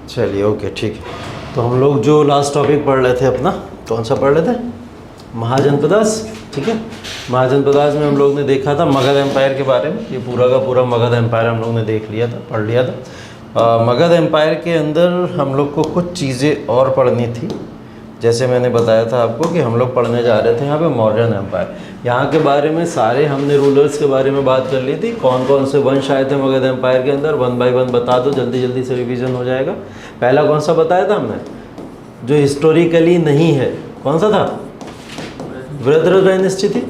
चलिए ओके ठीक है। तो हम लोग जो लास्ट टॉपिक पढ़ रहे थे अपना, कौन सा पढ़ रहे थे? महाजनपदास। ठीक है, महाजनपदास में हम लोग ने देखा था मगध एम्पायर के बारे में। ये पूरा का पूरा मगध एम्पायर हम लोग ने देख लिया था, पढ़ लिया था। मगध एम्पायर के अंदर हम लोग को कुछ चीज़ें और पढ़नी थी। जैसे मैंने बताया था आपको कि हम लोग पढ़ने जा रहे थे यहाँ पे मौर्यन एम्पायर। यहाँ के बारे में सारे हमने रूलर्स के बारे में बात कर ली थी, कौन कौन से वंश आए थे मगध एम्पायर के अंदर। 1 बाय 1 बता दो, जल्दी जल्दी से रिवीजन हो जाएगा। पहला कौन सा बताया था हमने, जो हिस्टोरिकली नहीं है, कौन सा था? वृहद्रथ डायनेस्टी थी।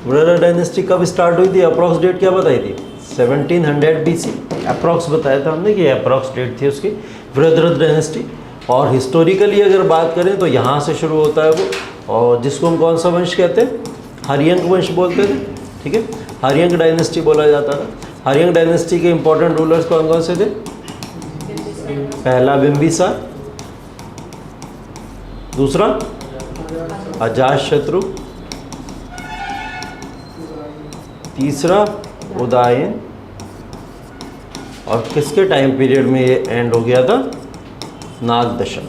वृहद्रथ डायनेस्टी कब स्टार्ट हुई थी? अप्रॉक्स डेट क्या बताई थी? 1700 BC अप्रॉक्स बताया था हमने कि अप्रॉक्स डेट थी उसकी, वृहद्रथ डायनेस्टी। और हिस्टोरिकली अगर बात करें तो यहाँ से शुरू होता है वो, और जिसको हम कौन सा वंश कहते हैं? हर्यंक वंश बोलते थे। ठीक है, हर्यंक डायनेस्टी बोला जाता था। हर्यंक डायनेस्टी के इंपॉर्टेंट रूलर्स कौन कौन से थे? पहला बिंबिसार, दूसरा अजातशत्रु, तीसरा उदयन, और किसके टाइम पीरियड में ये एंड हो गया था? नागदशक।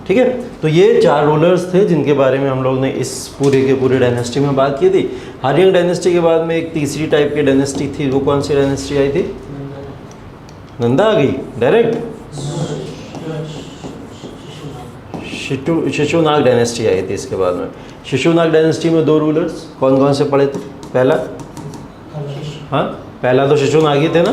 ठीक है, तो ये 4 रूलर्स थे जिनके बारे में हम लोग ने इस पूरे के पूरे डायनेस्टी में बात की थी। हर्यंक डायनेस्टी के बाद में एक तीसरी टाइप की डायनेस्टी थी, वो कौन सी डायनेस्टी आई थी? नंदा आ गई डायरेक्ट। शिशुनाग डायनेस्टी आई थी इसके बाद में। शिशुनाग डायनेस्टी में 2 रूलर्स कौन कौन से पड़े थे? पहला, हाँ पहला तो शिशुनाग ही थे ना,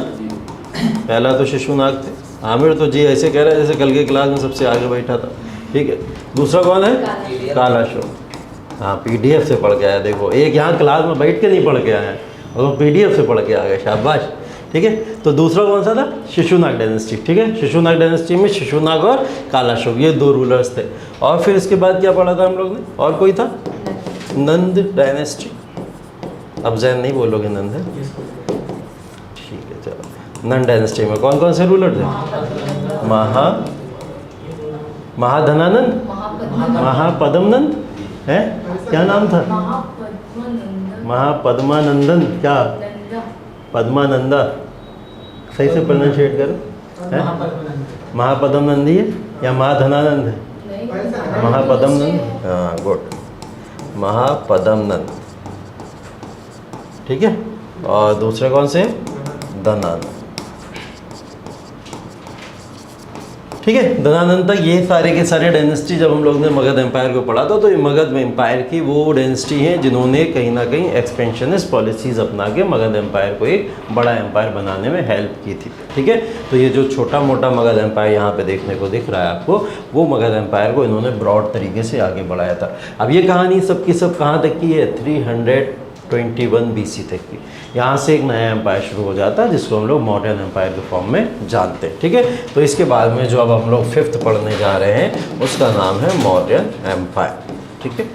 पहला तो शिशुनाग थे। आमिर तो जी ऐसे कह रहा है जैसे कल के क्लास में सबसे आगे बैठा था। ठीक है, दूसरा कौन है? कालाशोक। हाँ पीडीएफ से पढ़ के आया, देखो एक यहाँ क्लास में बैठ के नहीं पढ़ के आया है और पीडीएफ से पढ़ के आ गए, शाबाश। ठीक है, तो दूसरा कौन सा था? शिशुनाग डायनेस्टी। ठीक है, शिशुनाग डायनेस्टी में शिशुनाग और कालाशोक ये 2 रूलर्स थे। और फिर इसके बाद क्या पढ़ा था हम लोग ने? और कोई था? नंद डायनेस्टी। अब जैन नहीं बोलोगे, नंद है। ठीक है चलो, नंद डायनेस्टी में कौन कौन से रूलर थे? महाधनानंद, महापद्मनंद है, क्या नाम था? महापद्मानंदन, क्या? पद्मानंदा, सही से प्रोनाउंशिएट करो। महापद्मनंदी है या महाधनानंद है? महापद्मनंद, हाँ गुड, महापद्मनंद। ठीक है, और दूसरे कौन से? धनानंद। ठीक है, धनानंद तक ये सारे के सारे डायनेस्टी जब हम लोग ने मगध एम्पायर को पढ़ा था, तो ये मगध एम्पायर की वो डायनेस्टी है जिन्होंने कहीं ना कहीं एक्सपेंशनिस्ट पॉलिसीज़ अपना के मगध एम्पायर को एक बड़ा एम्पायर बनाने में हेल्प की थी। ठीक है, तो ये जो छोटा मोटा मगध एम्पायर यहाँ पे देखने को दिख रहा है आपको, वो मगध एम्पायर को इन्होंने ब्रॉड तरीके से आगे बढ़ाया था। अब ये कहानी सबकी सब कहाँ तक की है? 321 BC तक की। यहाँ से एक नया एम्पायर शुरू हो जाता है जिसको हम लोग मॉडर्न एम्पायर के फॉर्म में जानते हैं। ठीक है, तो इसके बाद में जो अब हम लोग 5th पढ़ने जा रहे हैं उसका नाम है मौर्यन एम्पायर। ठीक है,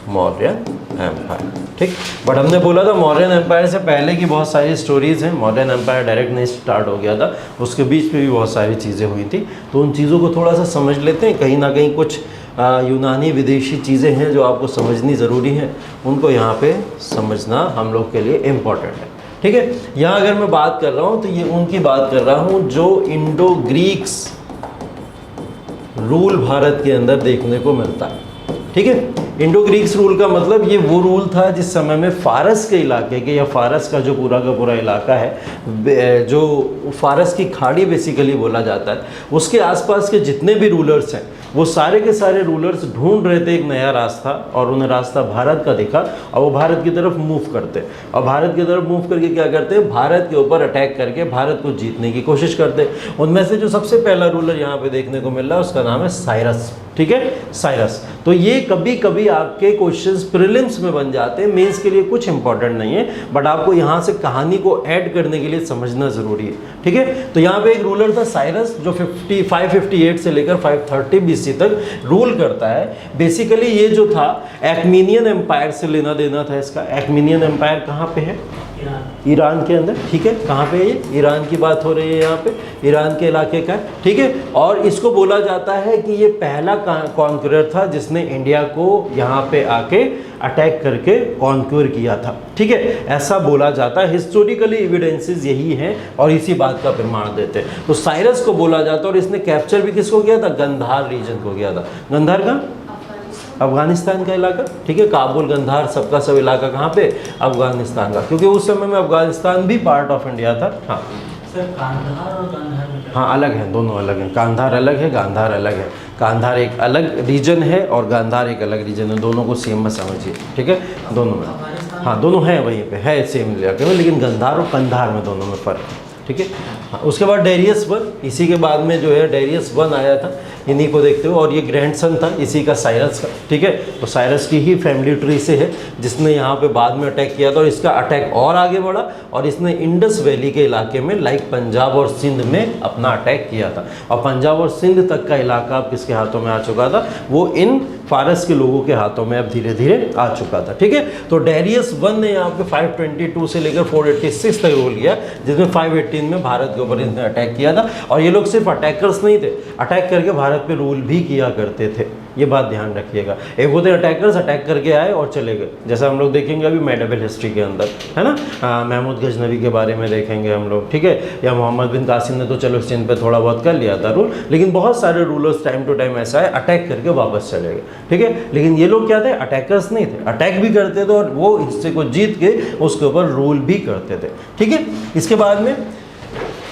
मौर्यन एम्पायर। ठीक, बट हमने बोला था मौर्यन एम्पायर से पहले की बहुत सारी स्टोरीज़ हैं। मौर्यन एम्पायर डायरेक्ट नहीं स्टार्ट हो गया था, उसके बीच में भी बहुत सारी चीज़ें हुई थी। तो उन चीज़ों को थोड़ा सा समझ लेते हैं। कहीं ना कहीं कुछ यूनानी विदेशी चीज़ें हैं जो आपको समझनी ज़रूरी है, उनको यहाँ पे समझना हम लोग के लिए इम्पॉर्टेंट है। ठीक है, यहाँ अगर मैं बात कर रहा हूँ तो ये उनकी बात कर रहा हूँ जो इंडो ग्रीक्स रूल भारत के अंदर देखने को मिलता है। ठीक है, इंडो ग्रीक्स रूल का मतलब ये वो रूल था जिस समय में फारस के इलाके के, या फारस का जो पूरा का पूरा इलाका है, जो फारस की खाड़ी बेसिकली बोला जाता है, उसके आसपास के जितने भी रूलर्स हैं वो सारे के सारे रूलर्स ढूंढ रहे थे एक नया रास्ता, और उन्हें रास्ता भारत का दिखा और वो भारत की तरफ मूव करते। और भारत की तरफ मूव करके क्या करते हैं? भारत के ऊपर अटैक करके भारत को जीतने की कोशिश करते। उनमें से जो सबसे पहला रूलर यहाँ पे देखने को मिल रहा है उसका नाम है साइरस। ठीक है, साइरस। तो ये कभी कभी आपके क्वेश्चंस प्रीलिम्स में बन जाते हैं, मेंस के लिए कुछ इंपॉर्टेंट नहीं है, बट आपको यहाँ से कहानी को ऐड करने के लिए समझना ज़रूरी है। ठीक है, तो यहाँ पे एक रूलर था साइरस जो 558 से लेकर 530 BC तक रूल करता है। बेसिकली ये जो था एक्मीनियन एम्पायर से लेना देना था इसका। एक्मीनियन एम्पायर कहाँ पे है? ईरान के अंदर, ठीक है। कहाँ पे है ये? ईरान की बात हो रही है यहाँ पे, ईरान के इलाके का, ठीक है। और इसको बोला जाता है कि ये पहला कॉन्करर था जिसने इंडिया को यहाँ पे आके अटैक करके कॉन्क्यूर किया था, ठीक है, ऐसा बोला जाता है। हिस्टोरिकली एविडेंसेस यही हैं और इसी बात का प्रमाण देते हैं। तो साइरस को बोला जाता है और इसने कैप्चर भी किसको किया था? गंधार रीजन को किया था। गंधार का अफगानिस्तान का इलाका, ठीक है। काबुल, गंधार, सबका सब इलाका कहाँ पे? अफगानिस्तान का, क्योंकि उस समय में अफगानिस्तान भी पार्ट ऑफ इंडिया था। हाँ सर, कांधार और गांधार में हाँ अलग हैं, दोनों अलग हैं। कांधार अलग है, गांधार अलग है। कांधार एक अलग रीजन है और गांधार एक अलग रीजन है, दोनों को सेम में समझिए, ठीक है। दोनों में हाँ दोनों हैं वहीं पे, है सेम इलाके में, लेकिन गंधार और कंधार में दोनों में फ़र्क है, ठीक है। हाँ, उसके बाद डेरियस वन, इसी के बाद में जो है डेरियस वन आया था, इन्हीं को देखते हुए, और ये ग्रैंडसन था इसी का, साइरस का, ठीक है। तो साइरस की ही फैमिली ट्री से है, जिसने यहाँ पे बाद में अटैक किया था और इसका अटैक और आगे बढ़ा और इसने इंडस वैली के इलाके में लाइक पंजाब और सिंध में अपना अटैक किया था। और पंजाब और सिंध तक का इलाका अब किसके हाथों में आ चुका था? वो इन फारस के लोगों के हाथों में अब धीरे धीरे आ चुका था, ठीक है। तो डेरियस वन ने यहाँ पे 522 से लेकर 486 तक रूल किया, जिसमें 518 में भारत के ऊपर इसने अटैक किया था। और ये लोग सिर्फ अटैकर्स नहीं थे, अटैक करके भारत पे रूल भी किया करते थे, ये बात ध्यान रखिएगा। एक होते अटैकर्स, अटैक करके आए और चले गए, जैसा हम लोग देखेंगे अभी मेडिवल हिस्ट्री के अंदर, है ना। महमूद गजनवी के बारे में देखेंगे हम लोग, ठीक है। या मोहम्मद बिन कासिम ने तो चलो सिंध पे थोड़ा बहुत कर लिया था रूल, लेकिन बहुत सारे रूलर्स टाइम टू टाइम ऐसा है अटैक करके वापस चले गए, ठीक है। लेकिन ये लोग क्या थे? अटैकर्स नहीं थे, अटैक भी करते थे और वो हिस्से को जीत के उसके ऊपर रूल भी करते थे, ठीक है। इसके बाद में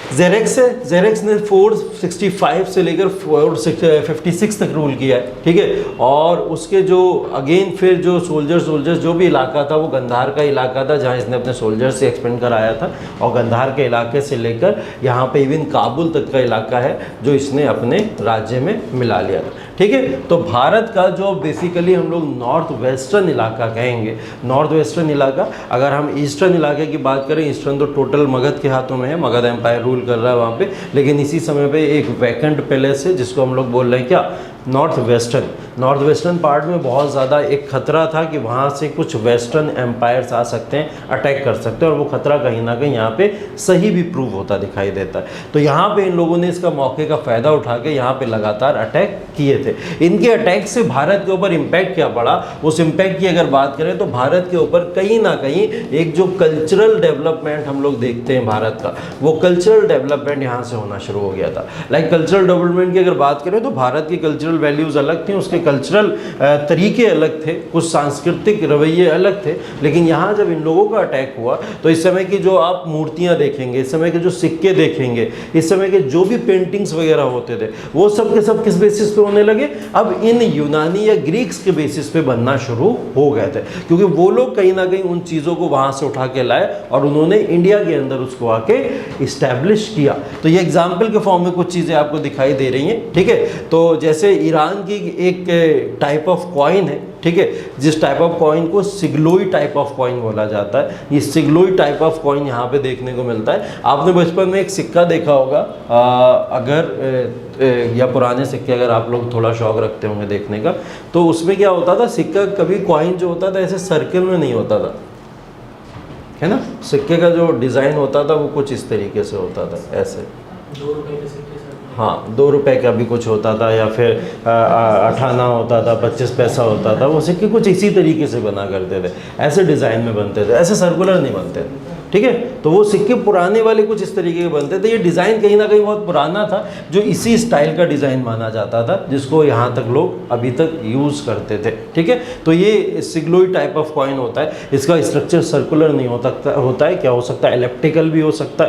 जेरेक्स है, जेरेक्स ने 465 से लेकर 456 तक रूल किया है, ठीक है। और उसके जो अगेन फिर जो सोल्जर्स जो भी इलाका था वो गंधार का इलाका था, जहाँ इसने अपने सोल्जर्स से एक्सपेंड कराया था। और गंधार के इलाके से लेकर यहाँ पे इवन काबुल तक का इलाका है जो इसने अपने राज्य में मिला लिया था, ठीक है। तो भारत का जो बेसिकली हम लोग नॉर्थ वेस्टर्न इलाका कहेंगे, नॉर्थ वेस्टर्न इलाका, अगर हम ईस्टर्न इलाके की बात करें, ईस्टर्न तो टोटल मगध के हाथों में है, मगध एम्पायर रूल कर रहा है वहाँ पे। लेकिन इसी समय पे एक वैकेंट पैलेस है जिसको हम लोग बोल रहे हैं क्या? नॉर्थ वेस्टर्न पार्ट में बहुत ज़्यादा एक खतरा था कि वहाँ से कुछ वेस्टर्न एम्पायर्स आ सकते हैं, अटैक कर सकते हैं, और वो खतरा कहीं ना कहीं यहाँ पे सही भी प्रूव होता दिखाई देता है। तो यहाँ पे इन लोगों ने इसका मौके का फ़ायदा उठा के यहाँ पे लगातार अटैक किए थे। इनके अटैक से भारत के ऊपर इम्पैक्ट क्या पड़ा, उस इम्पैक्ट की अगर बात करें तो भारत के ऊपर कहीं ना कहीं एक जो कल्चरल डेवलपमेंट हम लोग देखते हैं भारत का, वो कल्चरल डेवलपमेंट यहाँ से होना शुरू हो गया था। लाइक कल्चरल डेवलपमेंट की अगर बात करें तो भारत की कल्चरल वैल्यूज़ अलग थी, उसके कल्चरल तरीके अलग थे, कुछ सांस्कृतिक रवैये अलग थे। लेकिन यहाँ जब इन लोगों का अटैक हुआ तो इस समय की जो आप मूर्तियाँ देखेंगे, इस समय के जो सिक्के देखेंगे, इस समय के जो भी पेंटिंग्स वगैरह होते थे, वो सब के सब किस बेसिस पे होने लगे? अब इन यूनानी या ग्रीक्स के बेसिस पे बनना शुरू हो गए थे, क्योंकि वो लोग कहीं ना कहीं उन चीज़ों को वहाँ से उठा के लाए और उन्होंने इंडिया के अंदर उसको आके इस्टेब्लिश किया। तो ये एग्जाम्पल के फॉर्म में कुछ चीज़ें आपको दिखाई दे रही हैं, ठीक है। तो जैसे ईरान की एक टाइप ऑफ कॉइन है, ठीक है, जिस टाइप ऑफ कॉइन को सिग्लोई टाइप ऑफ कॉइन बोला जाता है। ये सिग्लोई टाइप ऑफ कॉइन यहाँ पे देखने को मिलता है। आपने बचपन में एक सिक्का देखा होगा, या पुराने सिक्के अगर आप लोग थोड़ा शौक रखते होंगे देखने का, तो उसमें क्या होता था, सिक्का कभी कॉइन जो होता था ऐसे सर्कल में नहीं होता था, है ना। सिक्के का जो डिज़ाइन होता था वो कुछ इस तरीके से होता था, ऐसे 2 रुपए के सिक्के सर। हाँ 2 रुपए का भी कुछ होता था, या फिर 8 आना होता था, 25 पैसा होता था। वो सिक्के कुछ इसी तरीके से बना करते थे, ऐसे डिज़ाइन में बनते थे, ऐसे सर्कुलर नहीं बनते थे, ठीक है। तो वो सिक्के पुराने वाले कुछ इस तरीके के बनते थे। ये डिज़ाइन कहीं ना कहीं बहुत पुराना था, जो इसी स्टाइल का डिज़ाइन माना जाता था, जिसको यहाँ तक लोग अभी तक यूज़ करते थे, ठीक है। तो ये सिग्लोई टाइप ऑफ कॉइन होता है। इसका स्ट्रक्चर सर्कुलर नहीं होता है, क्या हो सकता है, एलिप्टिकल भी हो सकता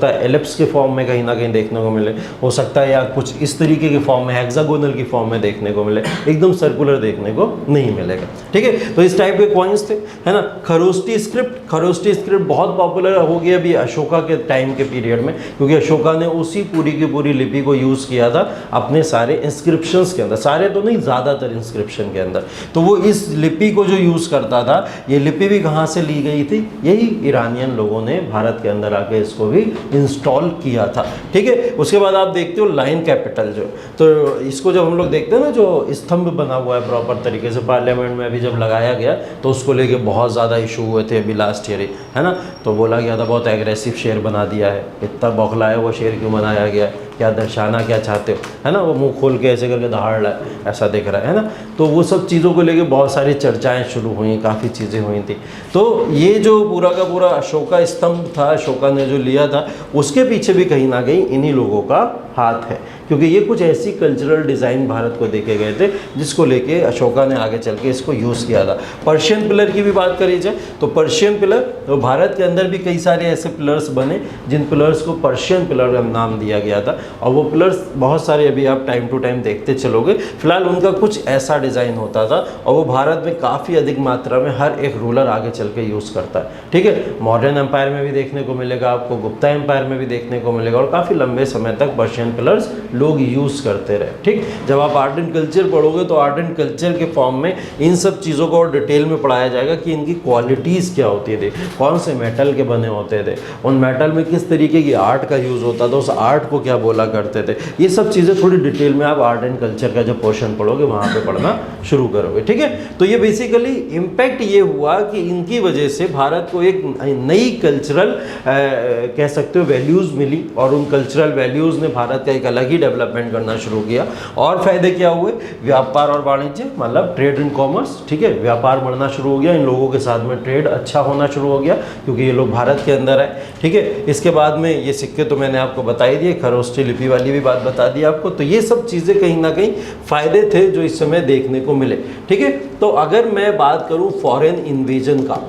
है एलिप्स के फॉर्म में कहीं ना कहीं देखने को मिले, हो सकता है या कुछ इस तरीके के फॉर्म में, हेक्सागोनल की फॉर्म में देखने को मिले, एकदम सर्कुलर देखने को नहीं मिलेगा, ठीक है। तो इस टाइप के कॉइन्स थे, है ना। खरोष्टी स्क्रिप्ट बहुत पॉपुलर हो गया अभी अशोका के टाइम के पीरियड में, क्योंकि अशोका ने उसी पूरी की पूरी लिपि को यूज़ किया था अपने सारे इंस्क्रिप्शंस के अंदर, सारे तो नहीं, ज़्यादातर इंस्क्रिप्शन के अंदर। तो वो इस लिपि को जो यूज़ करता था, ये लिपि भी कहाँ से ली गई थी? यही ईरानियन लोगों ने भारत के अंदर आके इसको भी इंस्टॉल किया था, ठीक है। उसके बाद आप देखते हो लाइन कैपिटल जो, तो इसको जब हम लोग देखते हैं ना, जो स्तंभ बना हुआ है प्रॉपर तरीके से, पार्लियामेंट में अभी जब लगाया गया तो उसको लेके बहुत ज़्यादा इशू हुए थे अभी लास्ट ईयर ही, है ना। तो बोला गया था बहुत एग्रेसिव शेर बना दिया है, इतना बौखलाया हुआ शेर क्यों बनाया गया है, क्या दर्शाना क्या चाहते हो, है ना। वो मुंह खोल के ऐसे करके दहाड़ रहा है, ऐसा दिख रहा है ना। तो वो सब चीज़ों को लेके बहुत सारी चर्चाएं शुरू हुई, काफ़ी चीज़ें हुई थी। तो ये जो पूरा का पूरा अशोका स्तंभ था, अशोका ने जो लिया था, उसके पीछे भी कहीं ना कहीं इन्हीं लोगों का हाथ है, क्योंकि ये कुछ ऐसी कल्चरल डिज़ाइन भारत को देखे गए थे जिसको लेके अशोका ने आगे चल के इसको यूज़ किया था। पर्शियन पिलर की भी बात करी जाए तो पर्शियन पिलर, तो भारत के अंदर भी कई सारे ऐसे पिलर्स बने जिन पिलर्स को पर्शियन पिलर का नाम दिया गया था, और वो पिलर्स बहुत सारे अभी आप टाइम टू टाइम देखते चलोगे। फिलहाल उनका कुछ ऐसा डिज़ाइन होता था और वो भारत में काफ़ी अधिक मात्रा में हर एक रूलर आगे चल के यूज़ करता है, ठीक है। मॉडर्न एम्पायर में भी देखने को मिलेगा आपको, गुप्ता एम्पायर में भी देखने को मिलेगा, और काफ़ी लंबे समय तक पर्शियन पिलर्स लोग यूज़ करते रहे, ठीक। जब आप आर्ट एंड कल्चर पढ़ोगे तो आर्ट एंड कल्चर के फॉर्म में इन सब चीज़ों को और डिटेल में पढ़ाया जाएगा कि इनकी क्वालिटीज़ क्या होती थी, कौन से मेटल के बने होते थे, उन मेटल में किस तरीके की आर्ट का यूज़ होता था, उस आर्ट को क्या बोला करते थे। ये सब चीज़ें थोड़ी डिटेल में आप आर्ट एंड कल्चर का जब पोर्शन पढ़ोगे वहाँ पे पढ़ना शुरू करोगे, ठीक है। तो ये बेसिकली इम्पैक्ट ये हुआ कि इनकी वजह से भारत को एक नई कल्चरल कह सकते हो वैल्यूज़ मिली, और उन कल्चरल वैल्यूज़ ने भारत का एक अलग ही डेवलपमेंट करना शुरू किया। और फायदे क्या हुए, व्यापार और वाणिज्य, मतलब ट्रेड एंड कॉमर्स, ठीक है। व्यापार बढ़ना शुरू हो गया, इन लोगों के साथ में ट्रेड अच्छा होना शुरू हो गया क्योंकि ये लोग भारत के अंदर है, ठीक है। इसके बाद में ये सिक्के तो मैंने आपको बता ही दिए, खरोष्ठी लिपि वाली भी बात बता दी आपको। तो ये सब चीज़ें कहीं ना कहीं फ़ायदे थे जो इस समय देखने को मिले, ठीक है। तो अगर मैं बात करूं फॉरेन इन्वेजन का,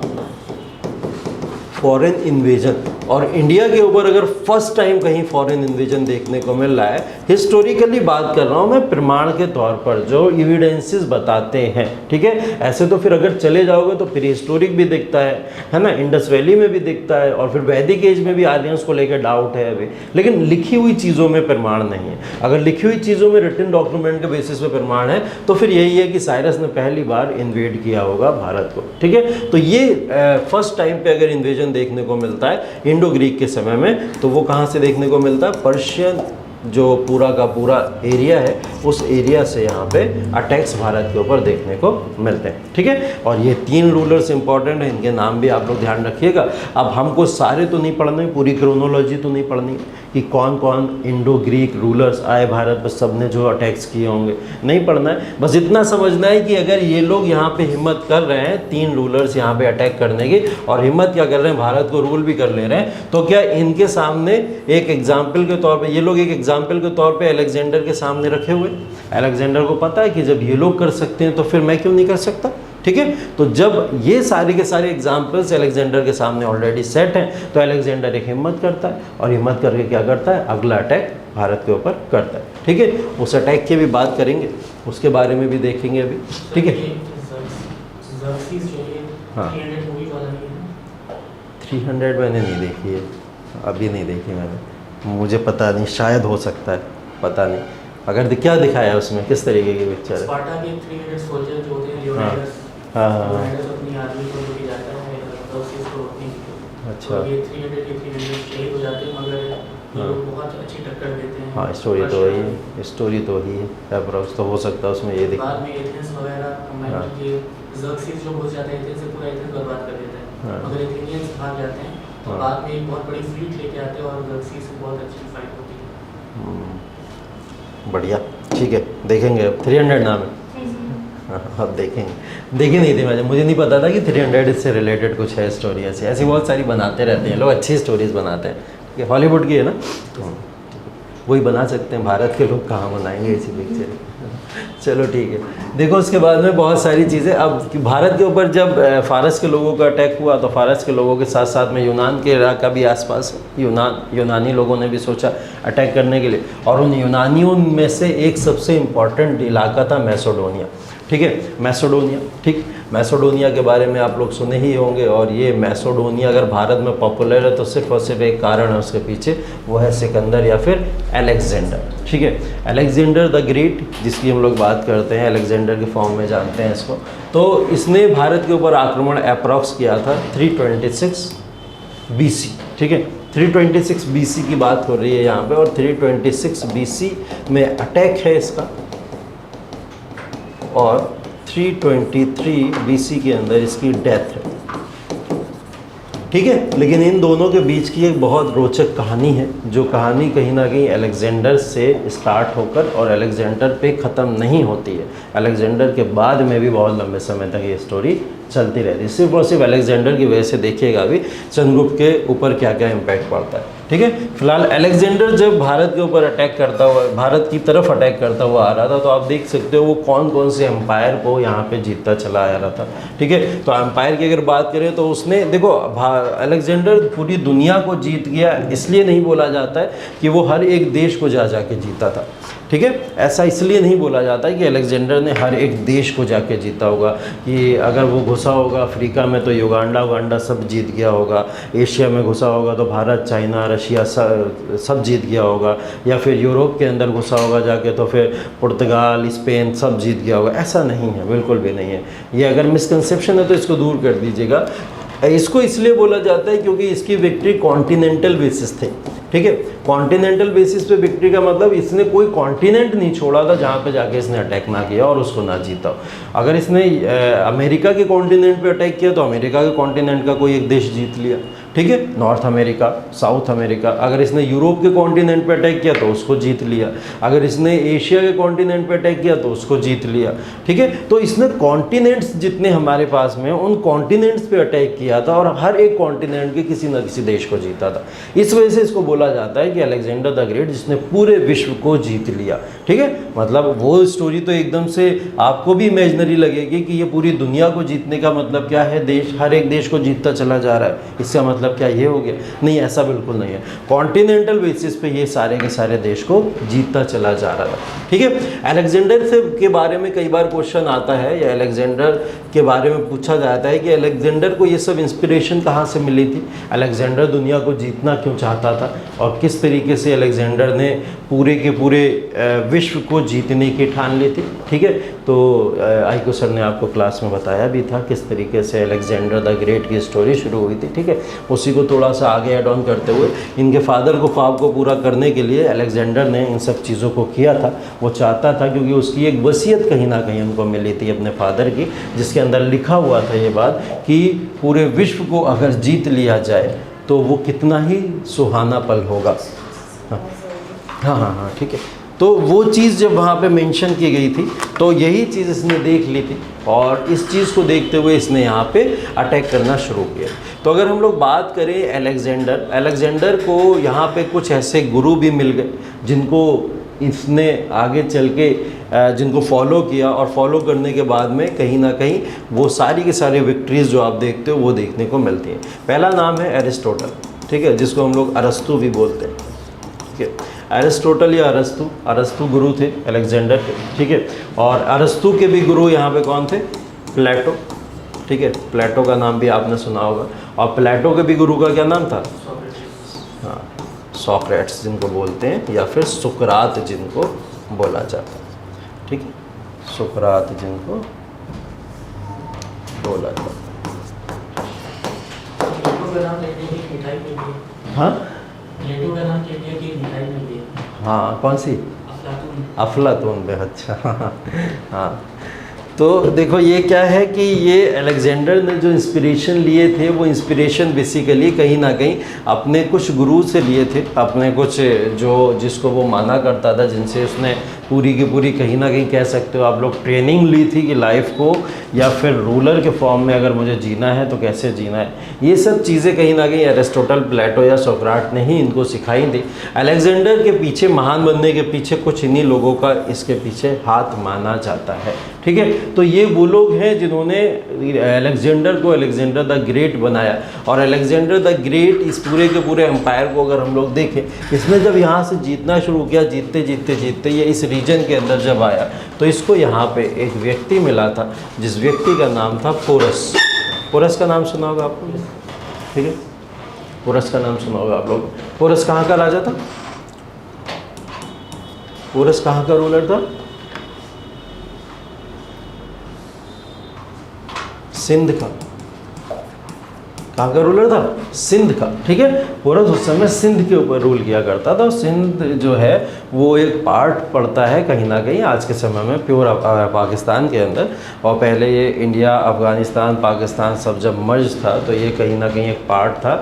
फॉरेन इन्वेजन और इंडिया के ऊपर अगर फर्स्ट टाइम कहीं फॉरेन इन्वेजन देखने को मिल रहा है, हिस्टोरिकली बात कर रहा हूँ मैं, प्रमाण के तौर पर जो एविडेंसेस बताते हैं, ठीक है। ऐसे तो फिर अगर चले जाओगे तो फिर हिस्टोरिक भी दिखता है ना, इंडस वैली में भी दिखता है, और फिर वैदिक एज में भी आर्यंस को लेकर डाउट है अभी, लेकिन लिखी हुई चीज़ों में प्रमाण नहीं है। अगर लिखी हुई चीज़ों में रिटन डॉक्यूमेंट के बेसिस पे प्रमाण है तो फिर यही है कि साइरस ने पहली बार इन्वेड किया होगा भारत को, ठीक है। तो ये फर्स्ट टाइम पे अगर इन्वेजन देखने को मिलता है इंडो ग्रीक के समय में, तो वो कहाँ से देखने को मिलता है, पर्शियन जो पूरा का पूरा एरिया है उस एरिया से यहाँ पे अटैक्स भारत के ऊपर देखने को मिलते हैं, ठीक है। और ये 3 रूलर्स इंपॉर्टेंट हैं, इनके नाम भी आप लोग ध्यान रखिएगा। अब हमको सारे तो नहीं पढ़ने, पूरी क्रोनोलॉजी तो नहीं पढ़नी कि कौन कौन इंडो ग्रीक रूलर्स आए भारत पर, सब ने जो अटैक्स किए होंगे, नहीं पढ़ना है। बस इतना समझना है कि अगर ये लोग यहाँ पे हिम्मत कर रहे हैं 3 रूलर्स यहाँ पे अटैक करने की, और हिम्मत क्या कर रहे हैं, भारत को रूल भी कर ले रहे हैं, तो क्या इनके सामने एक एग्जाम्पल के तौर पर, ये लोग एक एग्जाम्पल के तौर पर अलेक्जेंडर के सामने रखे हुए, अलेक्जेंडर को पता है कि जब ये लोग कर सकते हैं तो फिर मैं क्यों नहीं कर सकता, ठीक है। तो जब ये सारे के सारे एग्जाम्पल्स अलेक्जेंडर के सामने ऑलरेडी सेट हैं, तो अलेक्जेंडर एक हिम्मत करता है, और हिम्मत करके क्या करता है, अगला अटैक भारत के ऊपर करता है, ठीक है। उस अटैक की भी बात करेंगे, उसके बारे में भी देखेंगे अभी, ठीक है। हाँ 300 मैंने नहीं देखी है, अभी नहीं देखी मैंने, मुझे पता नहीं, शायद हो सकता है, पता नहीं। अगर क्या दिखाया है उसमें, किस तरीके की पिक्चर है, स्पार्टा के 300 सोल्जर जो होते हैं, लियोनाइडस, हाँ लियोनाइडस अपनी आदमी को लेके जाता है उसी को रोकने के लिए। अच्छा, तो ये 300 के 300 शहीद हो जाते हैं, मगर ये लोग बहुत अच्छी टक्कर देते हैं। हाँ स्टोरी तो वही है, स्टोरी तो ही है, अप्रोक्स तो हो सकता है उसमें ये दिखा। बाद में एथेंस वगैरह कंबाइन किए, ज़र्क्सिस जो घुस जाता है एथेंस से, पूरा एथेंस बर्बाद कर देता है, मगर एथेनियंस भाग जाते हैं। तो बाद में एक बहुत बड़ी फ्लीट लेके आते हैं और ज़र्क्सिस से बहुत अच्छी फाइट होती है। बढ़िया, ठीक है, देखेंगे अब। 300 नाम है, हाँ अब देखेंगे, देखी नहीं थी मुझे नहीं पता था कि 300 इससे रिलेटेड कुछ है स्टोरी। ऐसी बहुत सारी बनाते रहते हैं लोग, अच्छी स्टोरीज बनाते हैं, ठीक है। हॉलीवुड की है ना, वही बना सकते हैं, भारत के लोग कहाँ बनाएंगे ऐसी पिक्चर। चलो ठीक है, देखो उसके बाद में बहुत सारी चीज़ें। अब भारत के ऊपर जब फारस के लोगों का अटैक हुआ, तो फारस के लोगों के साथ साथ में यूनान के इलाका भी आसपास, यूनानी लोगों ने भी सोचा अटैक करने के लिए, और उन यूनानियों में से एक सबसे इम्पॉर्टेंट इलाका था मैसेडोनिया, ठीक है। मैसेडोनिया, ठीक, मैसेडोनिया के बारे में आप लोग सुने ही होंगे, और ये मैसेडोनिया अगर भारत में पॉपुलर है तो सिर्फ और सिर्फ एक कारण है उसके पीछे, वो है सिकंदर या फिर अलेक्जेंडर, ठीक है। अलेक्जेंडर द ग्रेट, जिसकी हम लोग बात करते हैं, अलेक्जेंडर के फॉर्म में जानते हैं इसको। तो इसने भारत के ऊपर आक्रमण अप्रॉक्स किया था 326 BC, ठीक है। 326 BC की बात हो रही है यहाँ पे, और 326 BC में अटैक है इसका, और 323 BC के अंदर इसकी डेथ है, ठीक है। लेकिन इन दोनों के बीच की एक बहुत रोचक कहानी है, जो कहानी कहीं ना कहीं अलेक्जेंडर से स्टार्ट होकर और अलेक्जेंडर पे ख़त्म नहीं होती है। अलेक्जेंडर के बाद में भी बहुत लंबे समय तक ये स्टोरी चलती रहती है। सिर्फ और सिर्फ अलेक्जेंडर की वजह से देखिएगा भी चंद्रगुप्त के ऊपर क्या क्या इम्पैक्ट पड़ता है। ठीक है, फिलहाल अलेक्जेंडर जब भारत के ऊपर अटैक करता हुआ, भारत की तरफ अटैक करता हुआ आ रहा था, तो आप देख सकते हो वो कौन कौन से एम्पायर को यहाँ पे जीतता चला आ रहा था। ठीक है, तो एम्पायर की अगर बात करें तो उसने देखो अलेक्जेंडर पूरी दुनिया को जीत गया, इसलिए नहीं बोला जाता है कि वो हर एक देश को जा के जीता था। ठीक है, ऐसा इसलिए नहीं बोला जाता है कि अलेक्जेंडर ने हर एक देश को जाके जीता होगा, कि अगर वो घुसा होगा अफ्रीका में तो युगांडा सब जीत गया होगा, एशिया में घुसा होगा तो भारत, चाइना, रशिया सब जीत गया होगा, या फिर यूरोप के अंदर घुसा होगा जाके तो फिर पुर्तगाल, स्पेन सब जीत गया होगा। ऐसा नहीं है, बिल्कुल भी नहीं है। ये अगर मिसकंसेप्शन है तो इसको दूर कर दीजिएगा। इसको इसलिए बोला जाता है क्योंकि इसकी विक्ट्री कॉन्टिनेंटल बेसिस थी। ठीक है, कॉन्टिनेंटल बेसिस पे विक्ट्री का मतलब इसने कोई कॉन्टिनेंट नहीं छोड़ा था जहाँ पे जाके इसने अटैक ना किया और उसको ना जीता। अगर इसने अमेरिका के कॉन्टिनेंट पे अटैक किया तो अमेरिका के कॉन्टिनेंट का कोई एक देश जीत लिया। ठीक है, नॉर्थ अमेरिका, साउथ अमेरिका। अगर इसने यूरोप के कॉन्टिनेंट पे अटैक किया तो उसको जीत लिया। अगर इसने एशिया के कॉन्टिनेंट पे अटैक किया तो उसको जीत लिया। ठीक है, तो इसने कॉन्टिनेंट्स जितने हमारे पास में उन कॉन्टिनेंट्स पे अटैक किया था और हर एक कॉन्टिनेंट के किसी न किसी देश को जीता था। इस वजह से इसको बोला जाता है कि अलेक्जेंडर द ग्रेट, जिसने पूरे विश्व को जीत लिया। ठीक है, मतलब वो स्टोरी तो एकदम से आपको भी इमेजिनरी लगेगी कि ये पूरी दुनिया को जीतने का मतलब क्या है, देश हर एक देश को जीतता चला जा रहा है, इसका मतलब क्या ये हो गया? नहीं, ऐसा बिल्कुल नहीं है। कॉन्टिनेंटल बेसिस पे ये सारे के सारे देश को जीतता चला जा रहा था। ठीक है, अलेक्जेंडर से के बारे में कई बार क्वेश्चन आता है, या अलेक्जेंडर के बारे में पूछा जाता है कि अलेक्जेंडर को ये सब इंस्पिरेशन कहाँ से मिली थी, अलेक्जेंडर दुनिया को जीतना क्यों चाहता था, और किस तरीके से अलेक्जेंडर ने पूरे के पूरे विश्व को जीतने की ठान ली थी। ठीक है, तो आइको सर ने आपको क्लास में बताया भी था किस तरीके से अलेक्जेंडर द ग्रेट की स्टोरी शुरू हुई थी। ठीक है, उसी को थोड़ा सा आगे ऐड ऑन करते हुए इनके फादर को ख्वाब को पूरा करने के लिए अलेक्जेंडर ने इन सब चीज़ों को किया था। वो चाहता था, क्योंकि उसकी एक वसीयत कहीं ना कहीं उनको मिली थी अपने फादर की, जिसके अंदर लिखा हुआ था ये बात कि पूरे विश्व को अगर जीत लिया जाए तो वो कितना ही सुहाना पल होगा। हाँ, ठीक है। तो वो चीज़ जब वहाँ पे मेंशन की गई थी तो यही चीज़ इसने देख ली थी, और इस चीज़ को देखते हुए इसने यहाँ पे अटैक करना शुरू किया। तो अगर हम लोग बात करें अलेक्जेंडर को यहाँ पे कुछ ऐसे गुरु भी मिल गए जिनको इसने आगे चल के जिनको फॉलो किया, और फॉलो करने के बाद में कहीं ना कहीं वो सारी के सारी विक्ट्रीज़ जो आप देखते हो वो देखने को मिलती हैं। पहला नाम है एरिस्टोटल। ठीक है, जिसको हम लोग अरस्तु भी बोलते हैं। ठीक है, एरिस्टोटल या अरस्तु गुरु थे अलेक्जेंडर के। ठीक है, और अरस्तु के भी गुरु यहाँ पे कौन थे? प्लेटो। ठीक है, प्लेटो का नाम भी आपने सुना होगा। और प्लेटो के भी गुरु का क्या नाम था? हाँ, सोक्रेट्स जिनको बोलते हैं, या फिर सुकरात जिनको बोला जाता है। ठीक है, सुकरात जिनको बोला जाता है। हाँ, प्लेटो का नाम इंडिया की मिठाई मिली है। हाँ, कौन सी? अफलातून पे। अच्छा हाँ, तो देखो ये क्या है कि ये अलेक्जेंडर ने जो इंस्पिरेशन लिए थे वो इंस्पिरेशन बेसिकली कहीं ना कहीं अपने कुछ गुरु से लिए थे, अपने कुछ जो जिसको वो माना करता था, जिनसे उसने पूरी की पूरी कहीं ना कहीं कह सकते हो आप लोग ट्रेनिंग ली थी कि लाइफ को या फिर रूलर के फॉर्म में अगर मुझे जीना है तो कैसे जीना है। ये सब चीज़ें कहीं ना कहीं एरिस्टोटल, प्लेटो या सोक्राट ने ही इनको सिखाई थी। अलेक्जेंडर के पीछे, महान बनने के पीछे कुछ इन्हीं लोगों का इसके पीछे हाथ माना जाता है। ठीक है, तो ये वो लोग हैं जिन्होंने अलेक्जेंडर को अलेक्जेंडर द ग्रेट बनाया। और अलेक्जेंडर द ग्रेट इस पूरे के पूरे एम्पायर को अगर हम लोग देखें, इसने जब यहाँ से जीतना शुरू किया, जीतते जीतते जीतते ये इस रीजन के अंदर जब आया तो इसको यहाँ पे एक व्यक्ति मिला था, जिस व्यक्ति का नाम था पोरस। पोरस का नाम सुना होगा आपको? ठीक है, पोरस का नाम सुना होगा आप लोग। पोरस कहाँ का राजा था? पोरस कहाँ का रूलर था? सिंध का। कहाँ का रूलर था? सिंध का। ठीक है, पोरस उस समय सिंध के ऊपर रूल किया करता था। सिंध जो है वो एक पार्ट पड़ता है कहीं ना कहीं आज के समय में प्योर पाकिस्तान के अंदर, और पहले ये इंडिया, अफ़गानिस्तान, पाकिस्तान सब जब मर्ज था तो ये कहीं ना कहीं एक पार्ट था,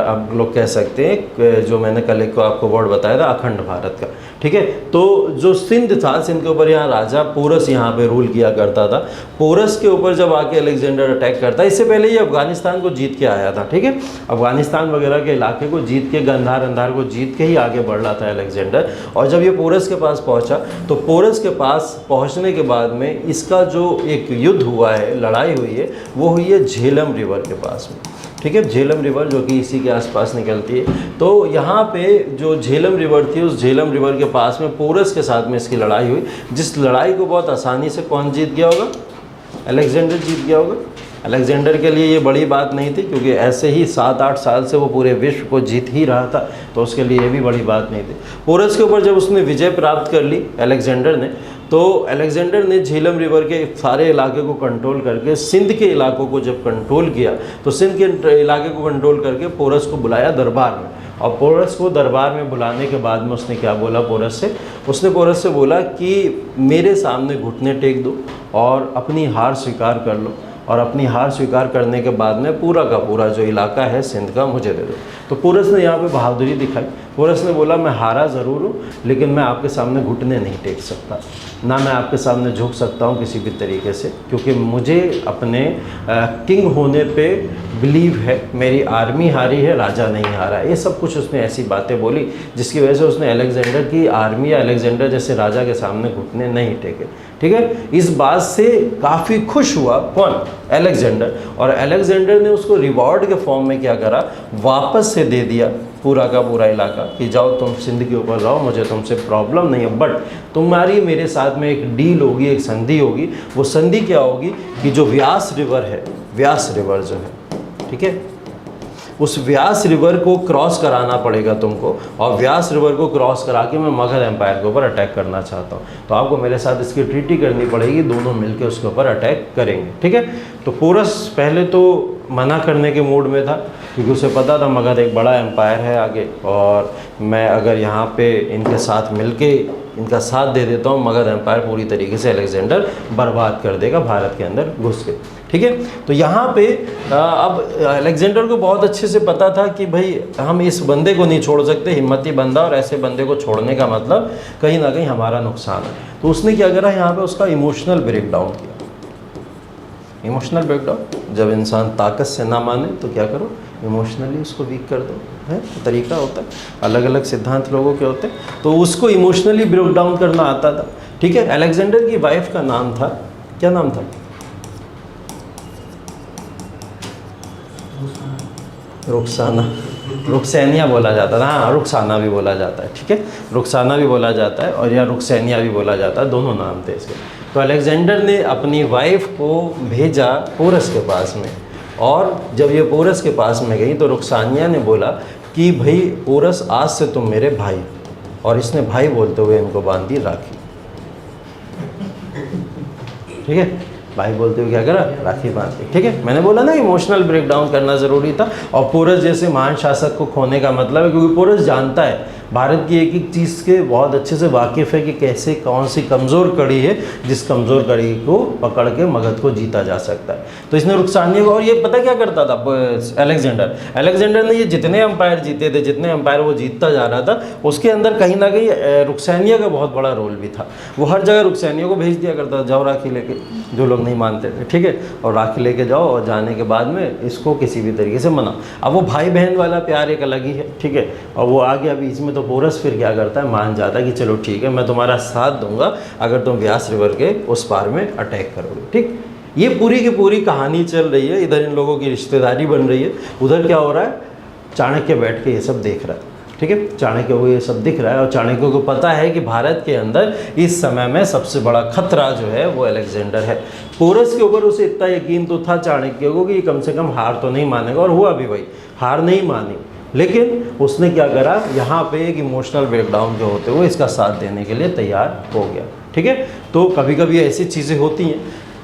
अब लोग कह सकते हैं, जो मैंने कल एक को आपको वर्ड बताया था, अखंड भारत का। ठीक है, तो जो सिंध था, सिंध के ऊपर यहाँ राजा पोरस यहाँ पे रूल किया करता था। पोरस के ऊपर जब आके अलेक्जेंडर अटैक करता है, इससे पहले ये अफगानिस्तान को जीत के आया था। ठीक है, अफगानिस्तान वगैरह के इलाके को जीत के, गंधार अंधार को जीत के ही आगे बढ़ रहा था अलेक्जेंडर। और जब ये पोरस के पास पहुंचा तो पोरस के पास पहुंचने के बाद में इसका जो एक युद्ध हुआ है, लड़ाई हुई है, वो हुई है झेलम रिवर के पास में। ठीक है, झेलम रिवर जो कि इसी के आसपास निकलती है। तो यहाँ पे जो झेलम रिवर थी, उस झेलम रिवर के पास में पोरस के साथ में इसकी लड़ाई हुई, जिस लड़ाई को बहुत आसानी से कौन जीत गया होगा? अलेक्जेंडर जीत गया होगा। अलेक्जेंडर के लिए ये बड़ी बात नहीं थी, क्योंकि ऐसे ही 7-8 साल से वो पूरे विश्व को जीत ही रहा था, तो उसके लिए ये भी बड़ी बात नहीं थी। पोरस के ऊपर जब उसने विजय प्राप्त कर ली अलेक्जेंडर ने, तो अलेक्जेंडर ने झेलम रिवर के सारे इलाके को कंट्रोल करके सिंध के इलाकों को जब कंट्रोल किया, तो सिंध के इलाके को कंट्रोल करके पोरस को बुलाया दरबार में। और पोरस को दरबार में बुलाने के बाद में उसने क्या बोला पोरस से? उसने पोरस से बोला कि मेरे सामने घुटने टेक दो और अपनी हार स्वीकार कर लो, और अपनी हार स्वीकार करने के बाद में पूरा का पूरा जो इलाका है सिंध का मुझे दे दो। तो पोरस ने यहाँ पे बहादुरी दिखाई। पोरस ने बोला मैं हारा ज़रूर हूँ, लेकिन मैं आपके सामने घुटने नहीं टेक सकता, ना मैं आपके सामने झुक सकता हूँ किसी भी तरीके से, क्योंकि मुझे अपने किंग होने पे बिलीव है। मेरी आर्मी हारी है, राजा नहीं हारा। ये सब कुछ उसने ऐसी बातें बोली जिसकी वजह से उसने अलेक्जेंडर की आर्मी या अलेक्जेंडर जैसे राजा के सामने घुटने नहीं टेके। ठीक है, इस बात से काफ़ी खुश हुआ कौन? अलेक्जेंडर। और अलेक्जेंडर ने उसको रिवॉर्ड के फॉर्म में क्या करा? वापस से दे दिया पूरा का पूरा इलाका, कि जाओ तुम सिंध के ऊपर रहो, मुझे तुमसे प्रॉब्लम नहीं है, बट तुम्हारी मेरे साथ में एक डील होगी, एक संधि होगी। वो संधि क्या होगी कि जो व्यास रिवर है, व्यास रिवर जो है, ठीक है, उस व्यास रिवर को क्रॉस कराना पड़ेगा तुमको, और व्यास रिवर को क्रॉस करा के मैं मगध एम्पायर के ऊपर अटैक करना चाहता हूँ, तो आपको मेरे साथ इसकी ट्रीटी करनी पड़ेगी, दोनों मिलकर उसके ऊपर अटैक करेंगे। ठीक है, तो पोरस पहले तो मना करने के मूड में था, क्योंकि उसे पता था मगध एक बड़ा एम्पायर है आगे, और मैं अगर यहाँ पे इनके साथ मिलके इनका साथ दे देता हूँ, मगध एम्पायर पूरी तरीके से अलेक्जेंडर बर्बाद कर देगा भारत के अंदर घुस के। ठीक है, तो यहाँ पे अब अलेक्जेंडर को बहुत अच्छे से पता था कि भाई हम इस बंदे को नहीं छोड़ सकते, हिम्मती बंदा, और ऐसे बंदे को छोड़ने का मतलब कहीं ना कहीं हमारा नुकसान है। तो उसने क्या करा, यहाँ पे उसका इमोशनल ब्रेकडाउन किया। इमोशनल ब्रेकडाउन, जब इंसान ताकत से ना माने तो क्या करो, इमोशनली उसको वीक कर दो, है तो तरीका होता है, अलग अलग सिद्धांत लोगों के होते हैं। तो उसको इमोशनली ब्रेकडाउन करना आता था। ठीक है, अलेक्जेंडर की वाइफ का नाम था, क्या नाम था? रुखसाना, रुखसैनिया बोला जाता था। हाँ, रुखसाना भी बोला जाता है। ठीक है, रुखसाना भी बोला जाता है और या रुखसैनिया भी बोला जाता है, दोनों नाम थे इसके। तो अलेक्जेंडर ने अपनी वाइफ को भेजा पोरस के पास में, और जब ये पोरस के पास में गई तो रुखसानिया ने बोला कि भाई पोरस, आज से तुम मेरे भाई, और इसने भाई बोलते हुए इनको बांध दी राखी। ठीक है, भाई बोलते हुए क्या करा, राखी बांध दी। ठीक है, मैंने बोला ना इमोशनल ब्रेकडाउन करना ज़रूरी था, और पोरस जैसे महान शासक को खोने का मतलब है, क्योंकि पोरस जानता है, भारत की एक एक चीज़ के बहुत अच्छे से वाकिफ़ है कि कैसे कौन सी कमज़ोर कड़ी है, जिस कमज़ोर कड़ी को पकड़ के मगध को जीता जा सकता है। तो इसने रुखसानिया को, और ये पता क्या करता था अलेक्जेंडर ने ये जितने एम्पायर जीते थे, जितने एम्पायर वो जीतता जा रहा था, उसके अंदर कहीं ना कहीं रुखसैनिया का बहुत बड़ा रोल भी था। वो हर जगह रुखसैनिया को भेज दिया करता था, जाओ राखी लेके, जो लोग नहीं मानते थे। ठीक है, और राखी लेके जाओ, और जाने के बाद में इसको किसी भी तरीके से मनाओ। अब वो भाई बहन वाला प्यार एक अलग ही है। ठीक है, और वो आ गया बीच में, तो पोरस फिर क्या करता है, मान जाता है कि चलो ठीक है, मैं तुम्हारा साथ दूंगा अगर तुम व्यास रिवर के उस पार में अटैक करोगे। ठीक, ये पूरी की पूरी कहानी चल रही है, इधर इन लोगों की रिश्तेदारी बन रही है, उधर क्या हो रहा है, चाणक्य बैठ के ये सब देख रहा है। ठीक है, चाणक्य को ये सब दिख रहा है, और चाणक्य को पता है कि भारत के अंदर इस समय में सबसे बड़ा खतरा जो है वो अलेक्जेंडर है। पोरस के ऊपर उसे इतना यकीन तो था चाणक्य को कि कम से कम हार तो नहीं मानेगा, और हुआ भी भाई, हार नहीं मानी। लेकिन उसने क्या करा, यहाँ पे एक इमोशनल ब्रेकडाउन जो होते हुए इसका साथ देने के लिए तैयार हो गया। ठीक है, तो कभी कभी ऐसी चीज़ें होती हैं।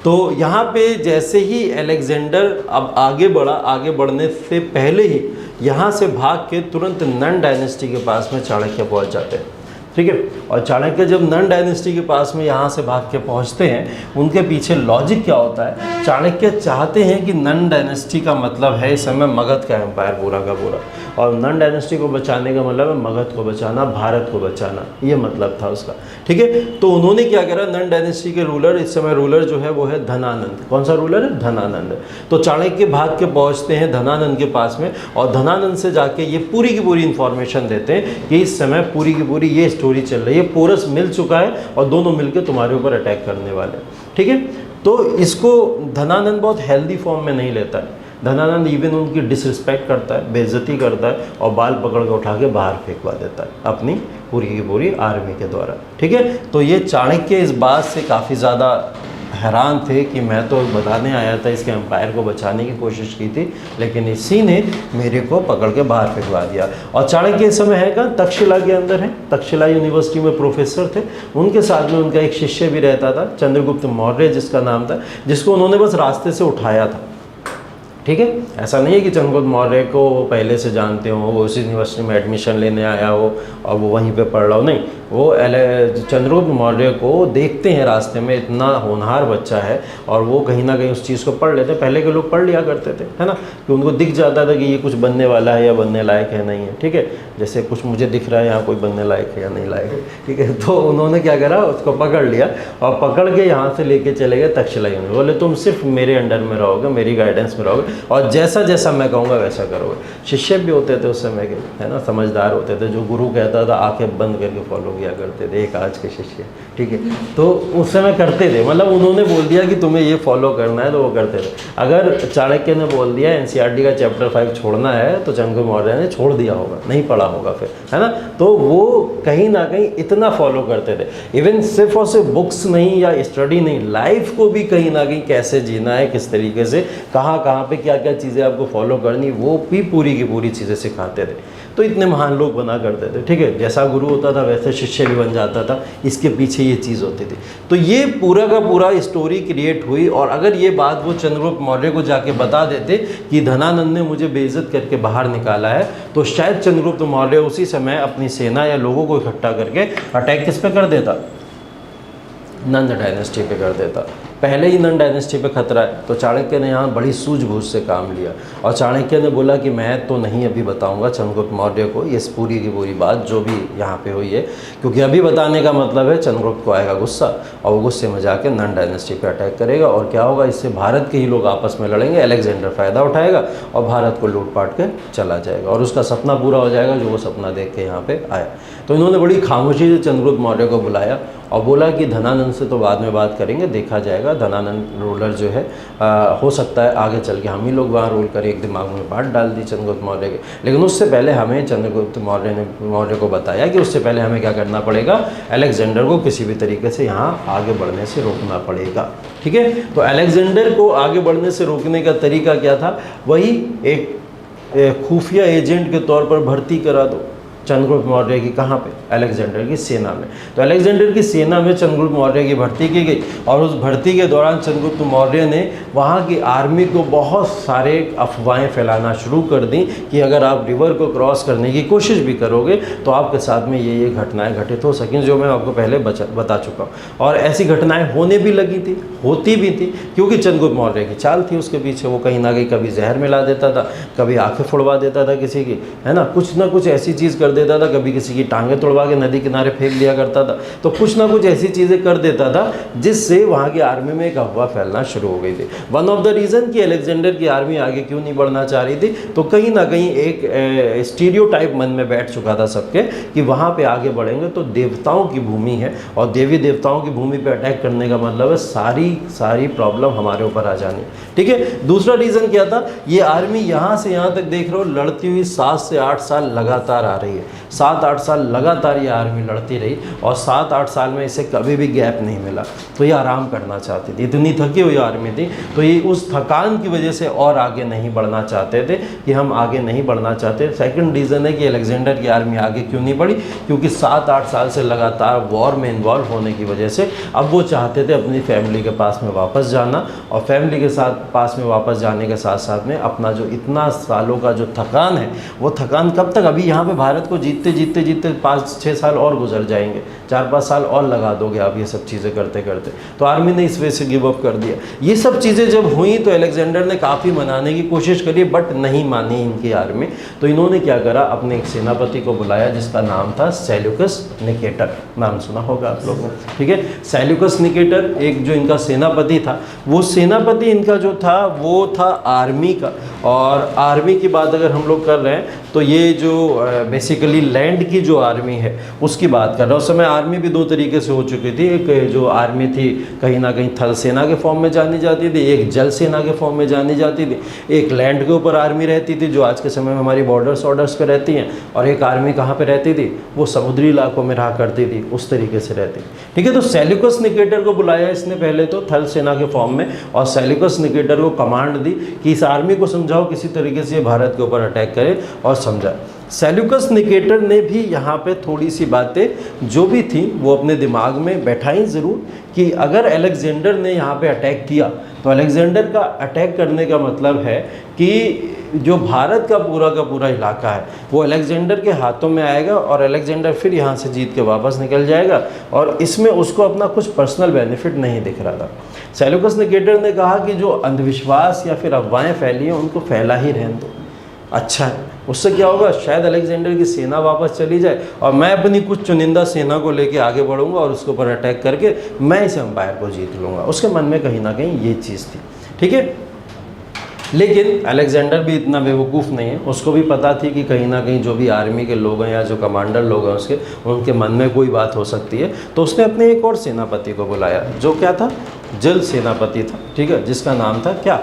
तो यहाँ पे जैसे ही अलेक्जेंडर अब आगे बढ़ा, आगे बढ़ने से पहले ही यहाँ से भाग के तुरंत नन डायनेस्टी के पास में चाणक्य पहुँच जाते हैं। ठीक है, और चाणक्य जब नन डायनेस्टी के पास में यहाँ से भाग के पहुँचते हैं, उनके पीछे लॉजिक क्या होता है, चाणक्य चाहते हैं कि नन डायनेस्टी का मतलब है इस समय मगध का एम्पायर पूरा का पूरा, और नन डायनेस्टी को बचाने का मतलब है मगध को बचाना, भारत को बचाना, ये मतलब था उसका। ठीक है, तो उन्होंने क्या करा, नन डायनेस्टी के रूलर, इस समय रूलर जो है वो है धनानंद। कौन सा रूलर है? धनानंद। तो चाणक्य भाग के पहुँचते हैं धनानंद के पास में, और धनानंद से जाके ये पूरी की पूरी इंफॉर्मेशन देते हैं कि इस समय पूरी की पूरी ये स्टोरी चल रही है, पोरस मिल चुका है और दोनों मिलकर तुम्हारे ऊपर अटैक करने वाले हैं। ठीक है, तो इसको धनानंद बहुत हेल्दी फॉर्म में नहीं लेता है। धनानंद इवन उनकी डिसरिस्पेक्ट करता है, बेइज्जती करता है, और बाल पकड़ के उठा के बाहर फेंकवा देता है अपनी पूरी की पूरी आर्मी के द्वारा। ठीक है, तो ये चाणक्य इस बात से काफ़ी ज़्यादा हैरान थे कि मैं तो बताने आया था, इसके एम्पायर को बचाने की कोशिश की थी, लेकिन इसी ने मेरे को पकड़ के बाहर फेंकवा दिया। और चाणक्य इस समय है कहाँ? तक्षशिला के अंदर है, तक्षशिला यूनिवर्सिटी में प्रोफेसर थे। उनके साथ में उनका एक शिष्य भी रहता था, चंद्रगुप्त मौर्य जिसका नाम था, जिसको उन्होंने बस रास्ते से उठाया था। ठीक है, ऐसा नहीं है कि चंद्रगुप्त मौर्य को पहले से जानते हो, वो उसी यूनिवर्सिटी में एडमिशन लेने आया हो और वो वहीं पे पढ़ रहा हो, नहीं, वो चंद्रगुप्त मौर्य को देखते हैं रास्ते में, इतना होनहार बच्चा है, और वो कहीं ना कहीं उस चीज़ को पढ़ लेते हैं। पहले के लोग पढ़ लिया करते थे, है ना, कि उनको दिख जाता था कि ये कुछ बनने वाला है या बनने लायक है नहीं है। ठीक है, जैसे कुछ मुझे दिख रहा है यहाँ कोई बनने लायक है या नहीं लायक है। ठीक है, तो उन्होंने क्या करा, उसको पकड़ लिया और पकड़ के यहाँ से लेके चले गए तक्षशिला यूनिवर्सिटी। बोले तुम सिर्फ मेरे अंडर में रहोगे, मेरी गाइडेंस में रहोगे, और जैसा जैसा मैं कहूँगा वैसा करोगे। शिष्य भी होते थे उस समय के, है ना, समझदार होते थे, जो गुरु कहता था आंखें बंद करके फॉलो किया करते थे, एक आज के शिष्य। ठीक है, तो उस समय करते थे, मतलब उन्होंने बोल दिया कि तुम्हें ये फॉलो करना है तो वो करते थे। अगर चाणक्य ने बोल दिया एनसीईआरटी का चैप्टर 5 छोड़ना है, तो चंद्रगुप्त मौर्य ने छोड़ दिया होगा, नहीं पढ़ा होगा फिर, है ना। तो वो कहीं ना कहीं इतना फॉलो करते थे, इवन सिर्फ और सिर्फ बुक्स नहीं या स्टडी नहीं, लाइफ को भी कहीं ना कहीं कैसे जीना है, किस तरीके से, कहाँ कहाँ पे क्या क्या चीज़ें आपको फॉलो करनी, वो भी पूरी की पूरी चीज़ें सिखाते थे। तो इतने महान लोग बना करते थे। ठीक है, जैसा गुरु होता था वैसे शिष्य भी बन जाता था, इसके पीछे ये चीज़ होती थी। तो ये पूरा का पूरा स्टोरी क्रिएट हुई, और अगर ये बात वो चंद्रगुप्त मौर्य को जाके बता देते कि धनानंद ने मुझे बेइज्जत करके बाहर निकाला है, तो शायद चंद्रगुप्त मौर्य उसी समय अपनी सेना या लोगों को इकट्ठा करके अटैक किस पे कर देता? नंद डायनेस्टी पे कर देता। पहले ही नन डायनेस्टी पे खतरा है, तो चाणक्य ने यहाँ बड़ी सूझबूझ से काम लिया, और चाणक्य ने बोला कि मैं तो नहीं अभी बताऊंगा चंद्रगुप्त मौर्य को ये पूरी की पूरी बात जो भी यहाँ पे हुई है, क्योंकि अभी बताने का मतलब है चंद्रगुप्त को आएगा गुस्सा, और वो गुस्से में जाके नन डायनेस्टी पे अटैक करेगा, और क्या होगा, इससे भारत के ही लोग आपस में लड़ेंगे, अलेक्जेंडर फ़ायदा उठाएगा और भारत को लूट पाट के चला जाएगा, और उसका सपना पूरा हो जाएगा जो वो सपना देख के यहाँ पे आया। तो इन्होंने बड़ी खामोशी से चंद्रगुप्त मौर्य को बुलाया और बोला कि धनानंद से तो बाद में बात करेंगे, देखा जाएगा, धनानंद रूलर जो है हो सकता है आगे चल के हम ही लोग वहाँ रूल करें। एक दिमाग में बात डाल दी चंद्रगुप्त मौर्य के, लेकिन उससे पहले हमें चंद्रगुप्त मौर्य को बताया कि उससे पहले हमें क्या करना पड़ेगा, अलेक्जेंडर को किसी भी तरीके से यहाँ आगे बढ़ने से रोकना पड़ेगा। ठीक है, तो अलेक्जेंडर को आगे बढ़ने से रोकने का तरीका क्या था, वही एक खुफिया एजेंट के तौर पर भर्ती करा दो चंद्रगुप्त मौर्य की, कहाँ पे, अलेक्जेंडर की सेना में। तो अलेक्जेंडर की सेना में चंद्रगुप्त मौर्य की भर्ती की गई, और उस भर्ती के दौरान चंद्रगुप्त मौर्य ने वहाँ की आर्मी को बहुत सारे अफवाहें फैलाना शुरू कर दी कि अगर आप रिवर को क्रॉस करने की कोशिश भी करोगे तो आपके साथ में ये घटनाएं घटित हो सकें, जो मैं आपको पहले बता चुका हूँ। और ऐसी घटनाएँ होने भी लगी थी, होती भी थी, क्योंकि चंद्रगुप्त मौर्य की चाल थी उसके पीछे। वो कहीं ना कहीं कभी जहर मिला देता था, कभी आँखें फुड़वा देता था किसी की, है ना, कुछ ना कुछ ऐसी चीज़ कर देता था, कभी किसी की टांगें तोड़वा के नदी किनारे फेंक दिया करता था। तो कुछ ना कुछ ऐसी चीज़ें कर देता था जिससे वहाँ की आर्मी में एक अफवाह फैलना शुरू हो गई थी। वन ऑफ द रीज़न कि अलेक्जेंडर की आर्मी आगे क्यों नहीं बढ़ना चाह रही थी, तो कहीं ना कहीं एक स्टीरियोटाइप मन में बैठ चुका था सबके कि वहाँ पे आगे बढ़ेंगे तो देवताओं की भूमि है, और देवी देवताओं की भूमि पे अटैक करने का मतलब है सारी प्रॉब्लम हमारे ऊपर आ जानी। ठीक है, दूसरा रीज़न क्या था, ये आर्मी यहाँ से यहाँ तक देख रहे हो लड़ती हुई 7 से 8 साल लगातार आ रही है। 7-8 साल लगातार ये आर्मी लड़ती रही और 7-8 साल में इसे कभी भी गैप नहीं मिला। तो ये आराम करना चाहती थी, इतनी थकी हुई आर्मी थी, तो ये उस थकान की वजह से और आगे नहीं बढ़ना चाहते थे कि हम आगे नहीं बढ़ना चाहते। सेकंड रीज़न है कि अलेक्जेंडर की आर्मी आगे क्यों नहीं बढ़ी, क्योंकि 7-8 साल से लगातार वॉर में इन्वॉल्व होने की वजह से अब वो चाहते थे अपनी फैमिली के पास में वापस जाना, और फैमिली के साथ पास में वापस जाने के साथ साथ में अपना जो इतना सालों का जो थकान है वो थकान कब तक, अभी यहाँ पे भारत को जीतते जीतते जीतते 5-6 साल और गुजर जाएंगे, 4-5 साल और लगा दोगे आप ये सब चीज़ें करते करते। तो आर्मी ने इस वजह से गिव अप कर दिया। ये सब चीज़ें जब हुई तो अलेक्जेंडर ने काफ़ी मनाने की कोशिश करी, बट नहीं मानी इनकी आर्मी। तो इन्होंने क्या करा, अपने एक सेनापति को बुलाया जिसका नाम था सेल्यूकस निकेटर, नाम सुना होगा आप लोगों ने, ठीक है। सेल्यूकस निकेटर एक जो इनका सेनापति था, वो सेनापति इनका जो था वो था आर्मी का। और आर्मी की बात अगर हम लोग कर रहे हैं तो ये जो बेसिकली लैंड की जो आर्मी है उसकी बात कर रहा हूँ। उस समय आर्मी भी दो तरीके से हो चुकी थी, एक जो आर्मी थी कहीं ना कहीं थल सेना के फॉर्म में जानी जाती थी, एक जल सेना के फॉर्म में जानी जाती थी, एक लैंड के ऊपर आर्मी रहती थी जो आज के समय में हमारी बॉर्डर्स पे रहती हैं, और एक आर्मी कहाँ पे रहती थी, वो समुद्री इलाकों में रहा करती थी, उस तरीके से रहती, ठीक है। तो सेल्यूकस निकेटर को बुलाया इसने पहले तो थल सेना के फॉर्म में, और सेल्यूकस निकेटर को कमांड दी कि इस आर्मी को समझाओ किसी तरीके से भारत के ऊपर अटैक करे, और समझा। सेल्यूकस निकेटर ने भी यहाँ पे थोड़ी सी बातें जो भी थी वो अपने दिमाग में बैठाई ज़रूर कि अगर अलेक्जेंडर ने यहाँ पे अटैक किया तो अलेक्जेंडर का अटैक करने का मतलब है कि जो भारत का पूरा इलाका है वो अलेक्जेंडर के हाथों में आएगा, और अलेक्जेंडर फिर यहाँ से जीत के वापस निकल जाएगा, और इसमें उसको अपना कुछ पर्सनल बेनिफिट नहीं दिख रहा था। सेल्यूकस निकेटर ने कहा कि जो अंधविश्वास या फिर अफवाहें फैली हैं उनको फैला ही रहने दो, अच्छा है। उससे क्या होगा, शायद अलेक्जेंडर की सेना वापस चली जाए और मैं अपनी कुछ चुनिंदा सेना को लेके आगे बढ़ूंगा और उसके ऊपर अटैक करके मैं इस एम्पायर को जीत लूँगा। उसके मन में कहीं ना कहीं ये चीज़ थी, ठीक है। लेकिन अलेक्जेंडर भी इतना बेवकूफ़ नहीं है, उसको भी पता थी कि कहीं ना कहीं जो भी आर्मी के लोग हैं या जो कमांडर लोग हैं उसके, उनके मन में कोई बात हो सकती है। तो उसने अपने एक और सेनापति को बुलाया जो क्या था, जल सेनापति था, ठीक है, जिसका नाम था क्या,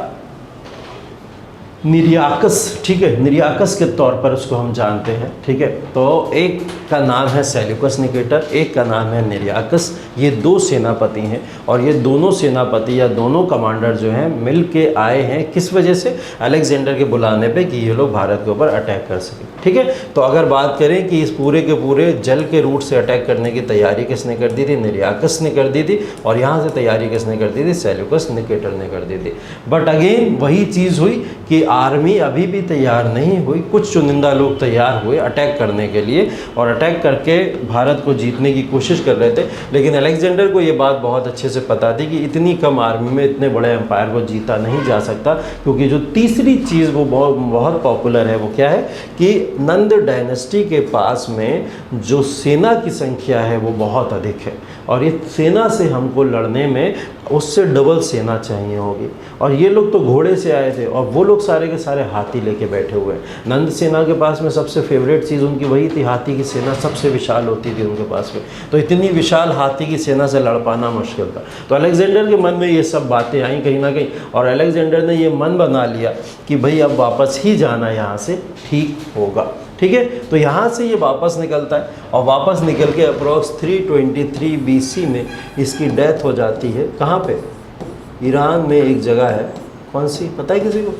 निरियाकस, ठीक है, निरियाकस के तौर पर उसको हम जानते हैं, ठीक है। तो एक का नाम है सेल्यूकस निकेटर, एक का नाम है निरियाकस। ये दो सेनापति हैं, और ये दोनों सेनापति या दोनों कमांडर जो हैं मिल के आए हैं किस वजह से, अलेक्जेंडर के बुलाने पे कि ये लोग भारत के ऊपर अटैक कर सकें, ठीक है। तो अगर बात करें कि इस पूरे के पूरे जल के रूट से अटैक करने की तैयारी किसने कर दी थी, निरियाकस ने कर दी थी, और यहाँ से तैयारी किसने कर दी थी, सेल्यूकस निकेटर ने कर दी थी। बट अगेन वही चीज़ हुई कि आर्मी अभी भी तैयार नहीं हुई, कुछ चुनिंदा लोग तैयार हुए अटैक करने के लिए और अटैक करके भारत को जीतने की कोशिश कर रहे थे। लेकिन अलेक्जेंडर को ये बात बहुत अच्छे से पता थी कि इतनी कम आर्मी में इतने बड़े एम्पायर को जीता नहीं जा सकता, क्योंकि जो तीसरी चीज़ वो बहुत पॉपुलर है वो क्या है कि नंद डायनेस्टी के पास में जो सेना की संख्या है वो बहुत अधिक है, और ये सेना से हमको लड़ने में उससे डबल सेना चाहिए होगी। और ये लोग तो घोड़े से आए थे और वो लोग सारे के सारे हाथी लेके बैठे हुए हैं। नंद सेना के पास में सबसे फेवरेट चीज़ उनकी वही थी, हाथी की सेना सबसे विशाल होती थी उनके पास में, तो इतनी विशाल हाथी की सेना से लड़ पाना मुश्किल था। तो अलेक्जेंडर के मन में ये सब बातें आई कहीं ना कहीं, और अलेक्जेंडर ने ये मन बना लिया कि भाई अब वापस ही जाना यहाँ से ठीक होगा, ठीक है। तो यहाँ से ये वापस निकलता है, और वापस निकल के अप्रॉक्स 323 BC में इसकी डेथ हो जाती है। कहाँ पे, ईरान में एक जगह है, कौन सी पता है किसी को,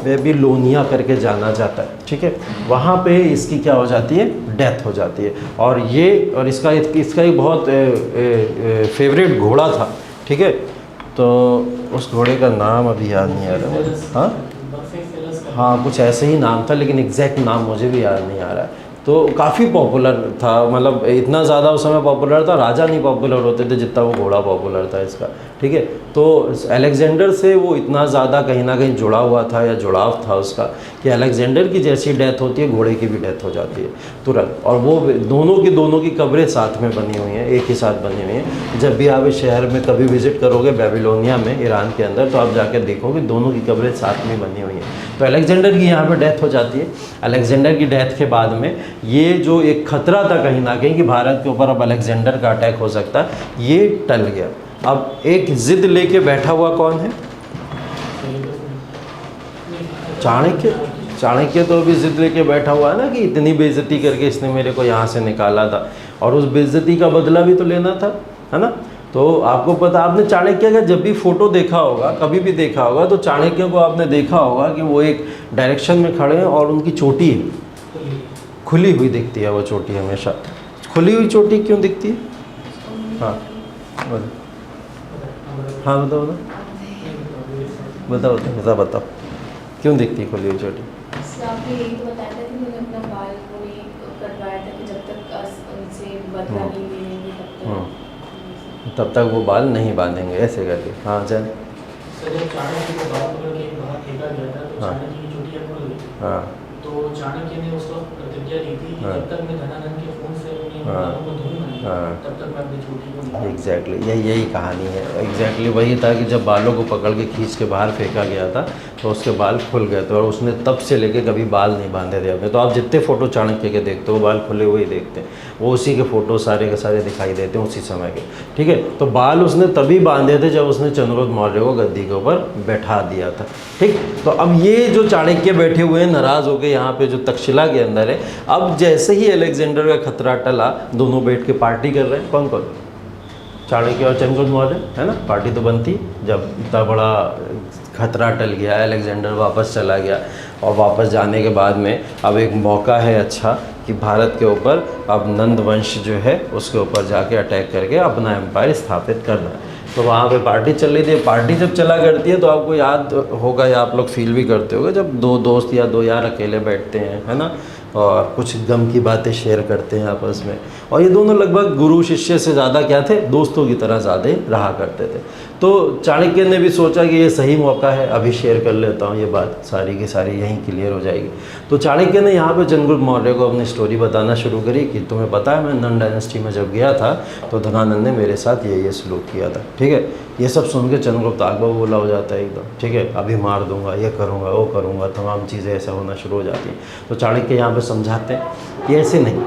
बेबीलोनिया करके जाना जाता है, ठीक है। वहाँ पे इसकी क्या हो जाती है, डेथ हो जाती है। और ये और इसका एक बहुत फेवरेट घोड़ा था, ठीक है। तो उस घोड़े का नाम अभी याद नहीं आ रहा है, हाँ कुछ ऐसे ही नाम था, लेकिन एग्जैक्ट नाम मुझे भी याद नहीं आ रहा है। तो काफ़ी पॉपुलर था, मतलब इतना ज़्यादा उस समय पॉपुलर था, राजा नहीं पॉपुलर होते थे जितना वो घोड़ा पॉपुलर था इसका, ठीक है। तो अलेक्जेंडर से वो इतना ज़्यादा कहीं ना कहीं जुड़ा हुआ था या जुड़ाव था उसका कि अलेक्जेंडर की जैसी डेथ होती है घोड़े की भी डेथ हो जाती है तुरंत। और वो दोनों की कब्रें साथ में बनी हुई हैं, एक ही साथ बनी हुई हैं। जब भी आप इस शहर में कभी विज़िट करोगे बेबीलोनिया में, ईरान के अंदर, तो आप जाकर देखोगे दोनों की कब्रें साथ में बनी हुई हैं। तो अलेक्जेंडर की यहाँ पर डेथ हो जाती है। अलेक्जेंडर की डेथ के बाद में ये जो एक खतरा था कहीं ना कहीं कि भारत के ऊपर अब अलेक्जेंडर का अटैक हो सकता है, ये टल गया। अब एक जिद लेके बैठा हुआ कौन है, चाणक्य तो अभी जिद लेके बैठा हुआ है ना कि इतनी बेइज्जती करके इसने मेरे को यहाँ से निकाला था, और उस बेइज्जती का बदला भी तो लेना था, है ना। तो आपको पता, आपने चाणक्य का जब भी फोटो देखा होगा, कभी भी देखा होगा, तो चाणक्य को आपने देखा होगा कि वो एक डायरेक्शन में खड़े हैं और उनकी चोटी खुली हुई दिखती है। वो चोटी हमेशा खुली हुई चोटी क्यों दिखती है? हाँ हाँ बताओ बताओ बताओ बताओ क्यों दिखती है खुली हुई चोटी? आपने यही तो बताया था कि मैंने अपना बाल को नहीं कटवाया था कि जब तक उनसे बदला नहीं लेंगे तब तक वो बाल नहीं बांधेंगे, ऐसे करके। हाँ जन सर जब चाणक्य को बाल पकड़ के बाहर फेंका गया था तो चाणक्य की चोटियाँ खुल गई। हाँ तो चाणक्य ने उसको प्रतिज्ञा दी थी कि जब तक मैं धनानंद के खून से अपने बालों को धोऊंगा नहीं, तब तक मैं अपनी चोटी को नहीं। एग्जैक्टली यही कहानी है। एग्जैक्टली वही था कि जब बालों को पकड़ के खींच के बाहर फेंका गया था तो उसके बाल खुल गए थे, और उसने तब से लेके कभी बाल नहीं बांधे थे अपने। तो आप जितने फ़ोटो चाणक्य के देखते हो बाल खुले हुए ही देखते हैं, वो उसी के फ़ोटो सारे के सारे दिखाई देते हैं उसी समय के, ठीक है। तो बाल उसने तभी बांधे थे जब उसने चंद्रगुप्त मौर्य को गद्दी के ऊपर बैठा दिया था, ठीक। तो अब ये जो चाणक्य बैठे हुए हैं नाराज़ होकर यहाँ पे जो तक्षशिला के अंदर है, अब जैसे ही अलेक्जेंडर का खतरा टला, दोनों बैठ के पार्टी कर रहे हैं। कौन कौन? चाणक्य और चंद्रगुप्त मौर्य, है ना। पार्टी तो बनती जब इतना बड़ा खतरा टल गया, अलेक्जेंडर वापस चला गया, और वापस जाने के बाद में अब एक मौका है अच्छा कि भारत के ऊपर अब नंद वंश जो है उसके ऊपर जाके अटैक करके अपना एम्पायर स्थापित करना है। तो वहाँ पे पार्टी चल रही थी। पार्टी जब चला करती है तो आपको याद होगा या आप लोग फील भी करते होगे, जब दो दोस्त या दो यार अकेले बैठते हैं, है ना, और कुछ गम की बातें शेयर करते हैं आपस में। और ये दोनों लगभग गुरु शिष्य से ज़्यादा क्या थे, दोस्तों की तरह ज़्यादा रहा करते थे। तो चाणक्य ने भी सोचा कि ये सही मौका है, अभी शेयर कर लेता हूँ, ये बात सारी की सारी यहीं क्लियर हो जाएगी। तो चाणक्य ने यहाँ पे चंद्रगुप्त मौर्य को अपनी स्टोरी बताना शुरू करी कि तुम्हें पता है मैं नंद डायनेस्टी में जब गया था तो धनानंद ने मेरे साथ ये सलूक किया था, ठीक है। ये सब सुन के चंद्रगुप्त आगवा बोला हो जाता है एकदम, ठीक है, अभी मार दूंगा, ये करूँगा, वो करूँगा, तमाम चीज़ें ऐसा होना शुरू हो जाती हैं। तो चाणक्य यहाँ पे समझाते हैं ये ऐसे नहीं,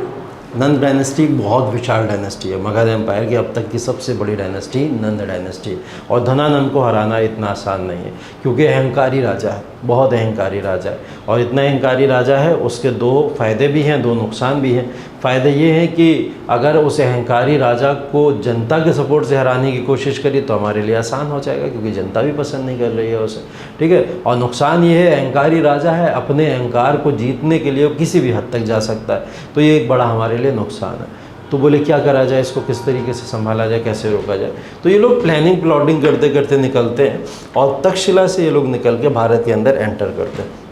नंद डायनेस्टी बहुत विशाल डायनेस्टी है, मगध एम्पायर की अब तक की सबसे बड़ी डायनेस्टी नंद डायनेस्टी है, और धनानंद को हराना इतना आसान नहीं है क्योंकि अहंकारी राजा है, बहुत अहंकारी राजा है। और इतना अहंकारी राजा है, उसके दो फ़ायदे भी हैं, दो नुकसान भी हैं। फ़ायदे ये हैं कि अगर उस अहंकारी राजा को जनता के सपोर्ट से हराने की कोशिश करी तो हमारे लिए आसान हो जाएगा क्योंकि जनता भी पसंद नहीं कर रही है उसे, ठीक है। और नुकसान ये है, अहंकारी राजा है, अपने अहंकार को जीतने के लिए किसी भी हद तक जा सकता है, तो ये एक बड़ा हमारे लिए नुकसान है। तो बोले क्या करा जाए, इसको किस तरीके से संभाला जाए, कैसे रोका जाए। तो ये लोग प्लानिंग प्लॉटिंग करते करते निकलते हैं, और तक्षशिला से ये लोग निकल के भारत के अंदर एंटर करते हैं।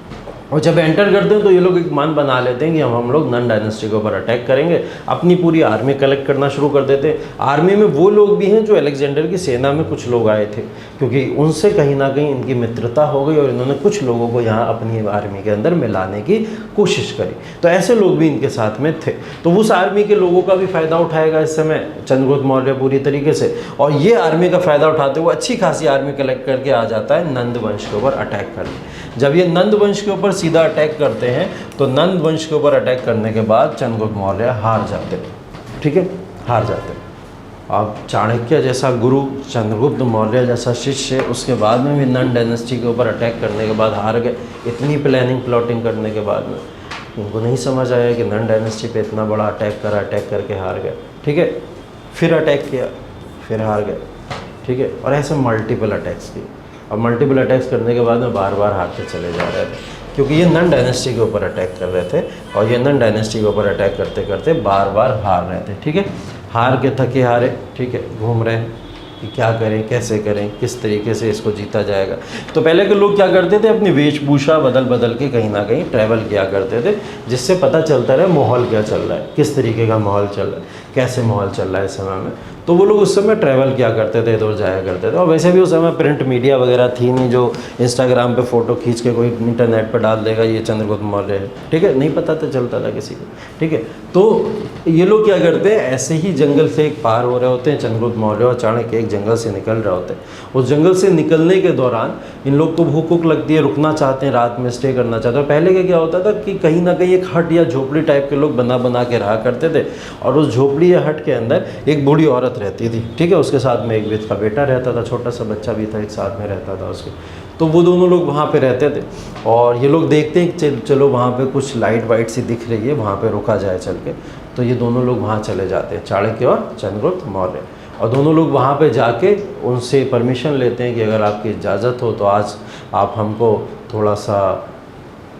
और जब एंटर करते हैं तो ये लोग एक मन बना लेते हैं कि हम लोग नंद डायनेस्टी के ऊपर अटैक करेंगे, अपनी पूरी आर्मी कलेक्ट करना शुरू कर देते हैं। आर्मी में वो लोग भी हैं जो अलेक्जेंडर की सेना में कुछ लोग आए थे, क्योंकि उनसे कहीं ना कहीं इनकी मित्रता हो गई और इन्होंने कुछ लोगों को यहाँ अपनी आर्मी के अंदर मिलाने की कोशिश करी। तो ऐसे लोग भी इनके साथ में थे। तो उस आर्मी के लोगों का भी फ़ायदा उठाएगा इस समय चंद्रगुप्त मौर्य पूरी तरीके से, और ये आर्मी का फ़ायदा उठाते हुए अच्छी खासी आर्मी कलेक्ट करके आ जाता है नंद वंश के ऊपर अटैक करने। जब ये नंद वंश के ऊपर सीधा अटैक करते हैं तो नंद वंश के ऊपर अटैक करने के बाद चंद्रगुप्त मौर्य हार जाते हैं, ठीक है, हार जाते हैं। अब चाणक्य जैसा गुरु, चंद्रगुप्त मौर्य जैसा शिष्य, उसके बाद में भी नंद डायनेस्टी के ऊपर अटैक करने के बाद हार गए। इतनी प्लानिंग प्लॉटिंग करने के बाद में उनको नहीं समझ आया कि नंद डायनेस्टी पे इतना बड़ा अटैक करा, अटैक करके हार गए, ठीक है। फिर अटैक किया, फिर हार गए, ठीक है। और ऐसे मल्टीपल अटैक्स किए। अब मल्टीपल अटैक्स करने के बाद में बार बार हारते चले जा रहे थे, क्योंकि ये नंद डायनेस्टी के ऊपर अटैक कर रहे थे, और ये नंद डायनेस्टी के ऊपर अटैक करते करते बार बार हार रहे थे, ठीक है। हार के थके हारे, ठीक है, घूम रहे हैं कि क्या करें, कैसे करें, किस तरीके से इसको जीता जाएगा। तो पहले के लोग क्या करते थे, अपनी वेशभूषा बदल बदल के कहीं ना कहीं ट्रैवल किया करते थे, जिससे पता चलता रहे माहौल क्या चल रहा है, किस तरीके का माहौल चल रहा है, कैसे माहौल चल रहा है इस समय में। तो वो लोग उस समय ट्रैवल किया करते थे, इधर जाया करते थे। और वैसे भी उस समय प्रिंट मीडिया वगैरह थी नहीं जो इंस्टाग्राम पे फ़ोटो खींच के कोई इंटरनेट पे डाल देगा ये चंद्रगुप्त मौर्य है, ठीक है, नहीं पता तो चलता था किसी को, ठीक है। तो ये लोग क्या करते हैं, ऐसे ही जंगल से एक पार हो रहे होते हैं, चंद्रगुप्त मौर्य और चाणक्य एक जंगल से निकल रहे होते हैं। उस जंगल से निकलने के दौरान इन लोग को भूख वूख लगती है, रुकना चाहते हैं, रात में स्टे करना चाहते हैं। पहले क्या होता था कि कहीं ना कहीं एक हट या झोपड़ी टाइप के लोग बना बना के रहा करते थे, और उस झोपड़ी या हट के अंदर एक बूढ़ी औरत रहती थी, ठीक है, उसके साथ में एक विधवा बेटा रहता था, छोटा सा बच्चा भी था, एक साथ में रहता था उसके। तो वो दोनों लोग वहाँ पे रहते थे और ये लोग देखते हैं कि चलो वहाँ पे कुछ लाइट वाइट सी दिख रही है, वहाँ पे रुका जाए चल के। तो ये दोनों लोग वहाँ चले जाते हैं, चाणक्य और चंद्रगुप्त मौर्य। और दोनों लोग वहाँ पे जाके उनसे परमिशन लेते हैं कि अगर आपकी इजाज़त हो तो आज आप हमको थोड़ा सा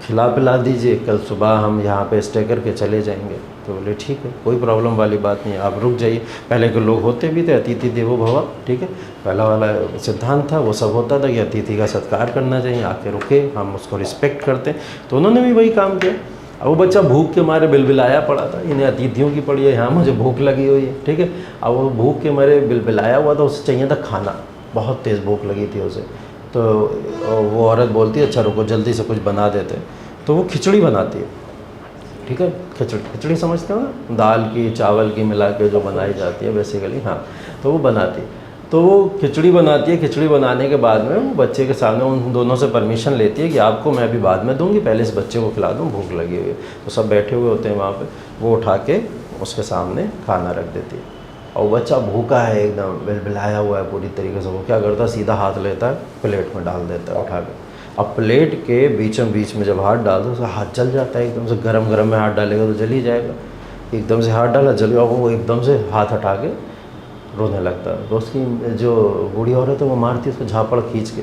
खिला पिला दीजिए, कल सुबह हम यहाँ पे स्टे करके चले जाएंगे। तो बोले ठीक है, कोई प्रॉब्लम वाली बात नहीं है, आप रुक जाइए। पहले के लोग होते भी थे अतिथि देवो भव, ठीक है, पहला वाला सिद्धांत था, वो सब होता था कि अतिथि का सत्कार करना चाहिए, आके रुके, हम उसको रिस्पेक्ट करते। तो उन्होंने भी वही काम किया। अब वो बच्चा भूख के मारे बिलबिलाया पड़ा था, इन्हें अतिथियों की पड़ी है, यहाँ मुझे भूख लगी हुई है, ठीक है। अब वो भूख के मारे बिलबिलाया हुआ था, उसे चाहिए था खाना, बहुत तेज़ भूख लगी थी उसे। तो वो औरत बोलती है अच्छा रुको जल्दी से कुछ बना देते। तो वो खिचड़ी बनाती है, ठीक है, खिचड़ी समझते हो ना, दाल की चावल की मिला के जो बनाई जाती है बेसिकली, हाँ, तो वो बनाती है। तो वो खिचड़ी बनाती है, खिचड़ी बनाने के बाद में वो बच्चे के सामने उन दोनों से परमिशन लेती है कि आपको मैं अभी बाद में दूंगी, पहले इस बच्चे को खिला दूँ, भूख लगी हुई है। तो सब बैठे हुए होते हैं वहाँ पे, वो उठा के उसके सामने खाना रख देती है। और बच्चा भूखा है एकदम, बिलबिलाया हुआ है पूरी तरीके से, वो क्या करता है सीधा हाथ लेता है प्लेट में डाल देता है उठा के। अब प्लेट के बीच में जब हाथ डाल दो तो हाथ जल जाता है एकदम से, गरम में हाथ डालेगा तो जल ही जाएगा। एकदम से हाथ डाला जल गया, वो एकदम से हाथ हटा के रोने लगता है। तो उसकी जो बूढ़ी औरत है वो मारती है उसको झापड़ खींच के,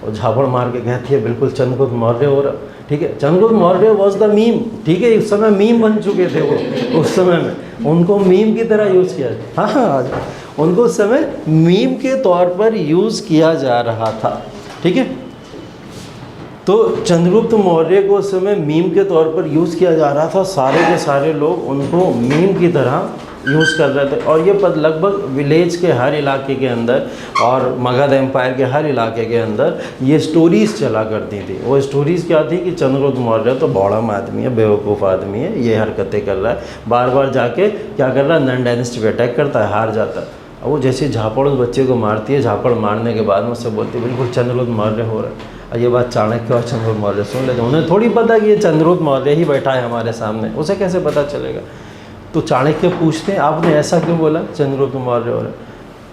और झापड़ मार के कहती है बिल्कुल चंद्रगुप्त मौर्य हो रहा, ठीक है। Chandragupta Maurya was the meme, ठीक है, उस समय मीम बन चुके थे वो, उस समय में उनको मीम की तरह यूज़ किया, हाँ, उनको उस समय मीम के तौर पर यूज़ किया जा रहा था, ठीक है। तो चंद्रगुप्त मौर्य को उस समय मीम के तौर पर यूज़ किया जा रहा था, सारे के सारे लोग उनको मीम की तरह यूज़ कर रहे थे। और ये पद लगभग विलेज के हर इलाके के अंदर और मगध एम्पायर के हर इलाके के अंदर ये स्टोरीज़ चला करती थी। वो स्टोरीज़ क्या थी कि चंद्रगुप्त मौर्य तो बौड़म आदमी है, बेवकूफ़ आदमी है, ये हरकतें कर रहा है, बार बार जाके क्या कर रहा है, नन डायनेस्टी पे अटैक करता है, हार जाता है। और वो जैसे झापड़ उस बच्चे को मारती है, झापड़ मारने के बाद मुझसे बोलती है बिल्कुल चंद्रगुप्त मौर्य हो रहा है। और ये बात चाणक्य और चंद्रगुप्त मौर्य सुन लेते, उन्हें थोड़ी पता कि ये चंद्रगुप्त मौर्य ही बैठा है हमारे सामने, उसे कैसे पता चलेगा। तो चाणक्य पूछते हैं आपने ऐसा क्यों बोला चंद्रगुप्त मौर्य हो रहा है।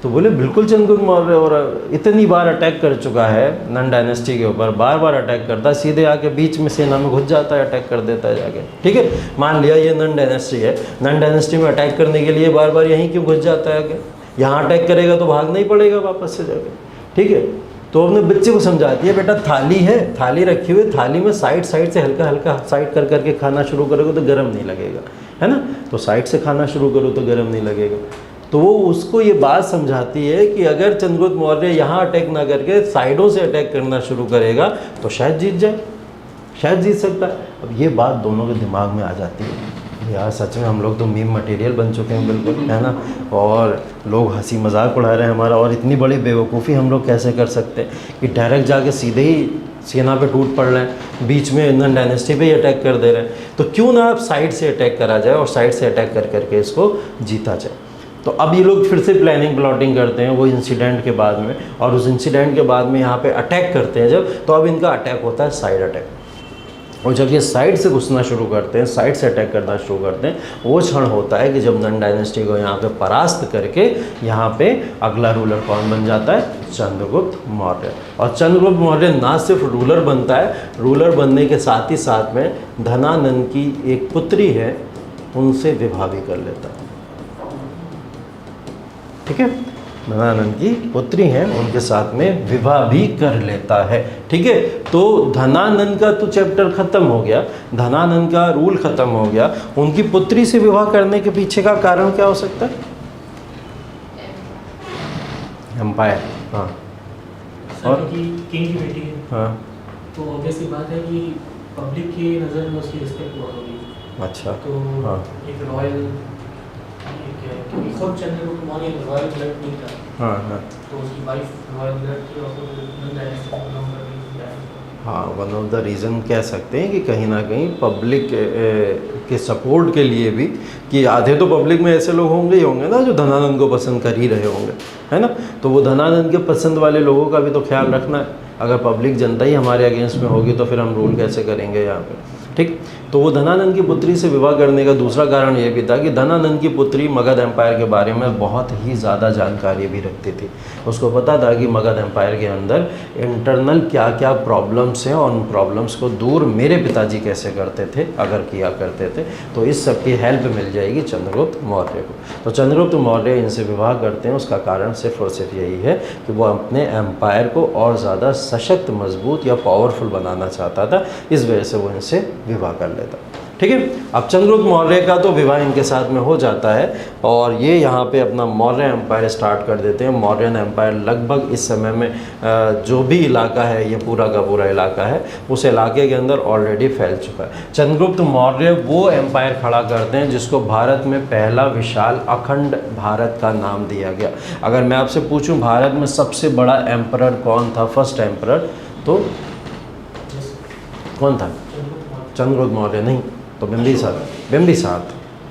तो बोले बिल्कुल चंद्रगुप्त मौर्य हो रहा है, इतनी बार अटैक कर चुका है नन डायनेस्टी के ऊपर, बार बार अटैक करता है, सीधे आके बीच में सेना में घुस जाता है, अटैक कर देता है जाके, ठीक है। मान लिया ये नन डायनेस्टी है, नन डायनेस्टी में अटैक करने के लिए बार बार यहीं क्यों घुस जाता है आगे, यहाँ अटैक करेगा तो भागना ही पड़ेगा वापस से जाके, ठीक है। तो अपने बच्चे को समझाती है बेटा थाली है, थाली रखी हुई, थाली में साइड से हल्का हल्का साइड कर करके खाना शुरू करोगे तो गर्म नहीं लगेगा, है ना। तो साइड से खाना शुरू करो तो गर्म नहीं लगेगा। तो वो उसको ये बात समझाती है कि अगर चंद्रगुप्त मौर्य यहाँ अटैक ना करके साइडों से अटैक करना शुरू करेगा तो शायद जीत जाए, शायद जीत सकता है। अब ये बात दोनों के दिमाग में आ जाती है, यार सच में हम लोग तो मीम मटेरियल बन चुके हैं बिल्कुल, है ना। और लोग हंसी मजाक उड़ा रहे हैं हमारा, और इतनी बड़ी बेवकूफ़ी हम लोग कैसे कर सकते हैं कि डायरेक्ट जाके सीधे ही सेना पे टूट पड़ रहे हैं, बीच में नन डायनेस्टी पे ही अटैक कर दे रहे हैं। तो क्यों ना आप साइड से अटैक करा जाए और साइड से अटैक कर करके इसको जीता जाए। तो अब ये लोग फिर से प्लानिंग प्लॉटिंग करते हैं वो इंसिडेंट के बाद में, और उस इंसिडेंट के बाद में यहाँ पे अटैक करते हैं जब, तो अब इनका अटैक होता है साइड अटैक। और जब ये साइड से घुसना शुरू करते हैं, साइड से अटैक करना शुरू करते हैं, वो क्षण होता है कि जब नन डायनेस्टी को यहाँ पे परास्त करके यहाँ पे अगला रूलर कौन बन जाता है, चंद्रगुप्त मौर्य। और चंद्रगुप्त मौर्य ना सिर्फ रूलर बनता है, रूलर बनने के साथ ही साथ में धनानंद की एक पुत्री है उनसे विवाह भी कर लेता है, ठीक है। धनानंद की पुत्री हैं, उनके साथ में विवाह भी कर लेता है, ठीक है। तो धनानंद का तो चैप्टर खत्म हो गया, धनानंद का रूल खत्म हो गया। उनकी पुत्री से विवाह करने के पीछे का कारण क्या हो सकता है, एम्पायर, हाँ, और किंग की बेटी है, हाँ, तो ऑब्वियसली बात है कि पब्लिक की नज़र में उसकी रिस्पेक्ट बहुत होगी। अच्छा, तो हाँ, एक रॉयल, क्योंकि खुद चंद्रगुप्त मौर्य रॉयल ब्लड नहीं था, हाँ, हाँ, तो उसकी वाइफ रॉयल ब्लड थी और वो नन डायनेस्टी को बिलोंग कर रही थी। हाँ, वन ऑफ द रीज़न कह सकते हैं कि कहीं ना कहीं पब्लिक के सपोर्ट के लिए भी, कि आधे तो पब्लिक में ऐसे लोग होंगे ही होंगे ना जो धनानंद को पसंद कर ही रहे होंगे, है ना। तो वो धनानंद के पसंद वाले लोगों का भी तो ख्याल रखना है। अगर पब्लिक जनता ही हमारे अगेंस्ट में होगी तो फिर हम रूल कैसे करेंगे यहाँ पे, ठीक। तो वो धनानंद की पुत्री से विवाह करने का दूसरा कारण ये भी था कि धनानंद की पुत्री मगध एम्पायर के बारे में बहुत ही ज़्यादा जानकारी भी रखती थी। उसको पता था कि मगध एम्पायर के अंदर इंटरनल क्या क्या प्रॉब्लम्स हैं और उन प्रॉब्लम्स को दूर मेरे पिताजी कैसे करते थे, अगर किया करते थे, तो इस सब की हेल्प मिल जाएगी चंद्रगुप्त मौर्य को। तो चंद्रगुप्त मौर्य इनसे विवाह करते हैं, उसका कारण सिर्फ और सिर्फ यही है कि वो अपने एम्पायर को और ज़्यादा सशक्त, मजबूत या पावरफुल बनाना चाहता था, इस वजह से वो इनसे विवाह कर लेता। ठीक है, अब चंद्रगुप्त मौर्य का तो विवाह इनके साथ में हो जाता है और ये यहाँ पे अपना मौर्य एम्पायर स्टार्ट कर देते हैं। मौर्यन एम्पायर लगभग इस समय में जो भी इलाका है, ये पूरा का पूरा इलाका है, उस इलाके के अंदर ऑलरेडी फैल चुका है। चंद्रगुप्त मौर्य वो एम्पायर खड़ा करते हैं जिसको भारत में पहला विशाल अखंड भारत का नाम दिया गया। अगर मैं आपसे पूछूं भारत में सबसे बड़ा एम्परर कौन था, फर्स्ट एम्परर, तो कौन था? चंद्रगुप्त मौर्य नहीं, तो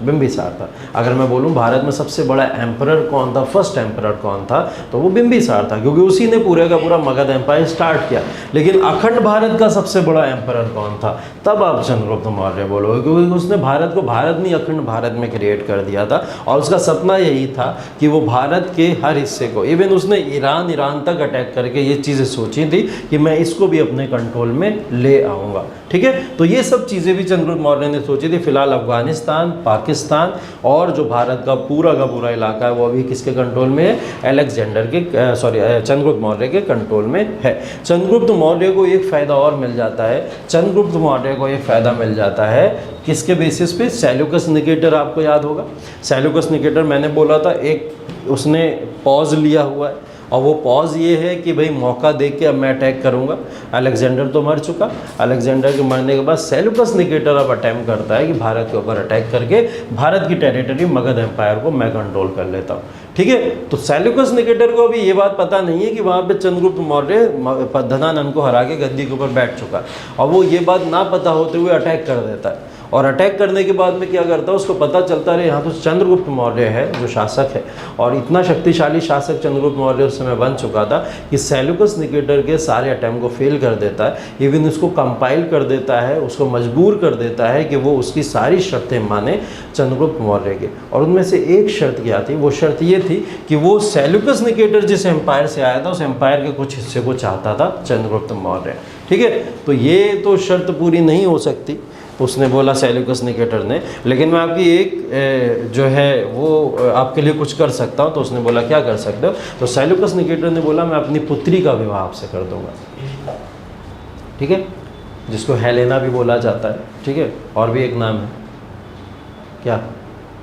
बिंबिसार था। अगर मैं बोलूं भारत में सबसे बड़ा एम्परर कौन था, फर्स्ट एम्परर कौन था, तो वो बिंबिसार था, क्योंकि उसी ने पूरे का पूरा मगध एम्पायर स्टार्ट किया। लेकिन अखंड भारत का सबसे बड़ा एम्परर कौन था, तब आप चंद्रगुप्त मौर्य बोलोगे, क्योंकि उसने भारत को भारत नहीं अखंड भारत में क्रिएट कर दिया था और उसका सपना यही था कि वो भारत के हर हिस्से को, इवन उसने ईरान तक अटैक करके ये चीज़ें सोची थी कि मैं इसको भी अपने कंट्रोल में ले आऊँगा। ठीक है, तो ये सब चीज़ें भी चंद्रगुप्त मौर्य ने सोची थी। फिलहाल अफगानिस्तान, पाकिस्तान और जो भारत का पूरा इलाका है वो अभी किसके कंट्रोल में है? अलेक्जेंडर के चंद्रगुप्त मौर्य के कंट्रोल में है। चंद्रगुप्त मौर्य को एक फ़ायदा और मिल जाता है, चंद्रगुप्त मौर्य को एक फ़ायदा मिल जाता है किसके बेसिस पे? सेल्यूकस निकेटर, आपको याद होगा सेल्यूकस निकेटर, मैंने बोला था एक उसने पॉज लिया हुआ है और वो पॉज ये है कि भाई मौका देख के अब मैं अटैक करूंगा। अलेक्जेंडर तो मर चुका, अलेक्जेंडर के मरने के बाद सेल्यूकस निकेटर अब अटैम्प्ट करता है कि भारत के ऊपर अटैक करके भारत की टेरिटरी मगध एम्पायर को मैं कंट्रोल कर लेता हूँ। ठीक है, तो सेल्यूकस निकेटर को अभी ये बात पता नहीं है कि वहाँ पे चंद्रगुप्त मौर्य धनानंद को हरा के गद्दी के ऊपर बैठ चुका, और वो ये बात ना पता होते हुए अटैक कर देता है। और अटैक करने के बाद में क्या करता है, उसको पता चलता रहे यहाँ तो चंद्रगुप्त मौर्य है जो शासक है, और इतना शक्तिशाली शासक चंद्रगुप्त मौर्य उस समय बन चुका था कि सेल्यूकस निकेटर के सारे अटैम्प्ट को फेल कर देता है, इवन उसको कंपाइल कर देता है, उसको मजबूर कर देता है कि वो उसकी सारी शर्तें माने चंद्रगुप्त मौर्य के। और उनमें से एक शर्त क्या थी, वो शर्त ये थी कि वो सेल्यूकस निकेटर जिस एम्पायर से आया था उस एम्पायर के कुछ हिस्से को चाहता था चंद्रगुप्त मौर्य। ठीक है, तो ये तो शर्त पूरी नहीं हो सकती, उसने बोला सेल्यूकस निकेटर ने, लेकिन मैं आपकी एक जो है वो आपके लिए कुछ कर सकता हूँ। तो उसने बोला क्या कर सकते हो, तो सेल्यूकस निकेटर ने बोला मैं अपनी पुत्री का विवाह आपसे कर दूंगा। ठीक है, जिसको हेलेना भी बोला जाता है। ठीक है, और भी एक नाम है क्या,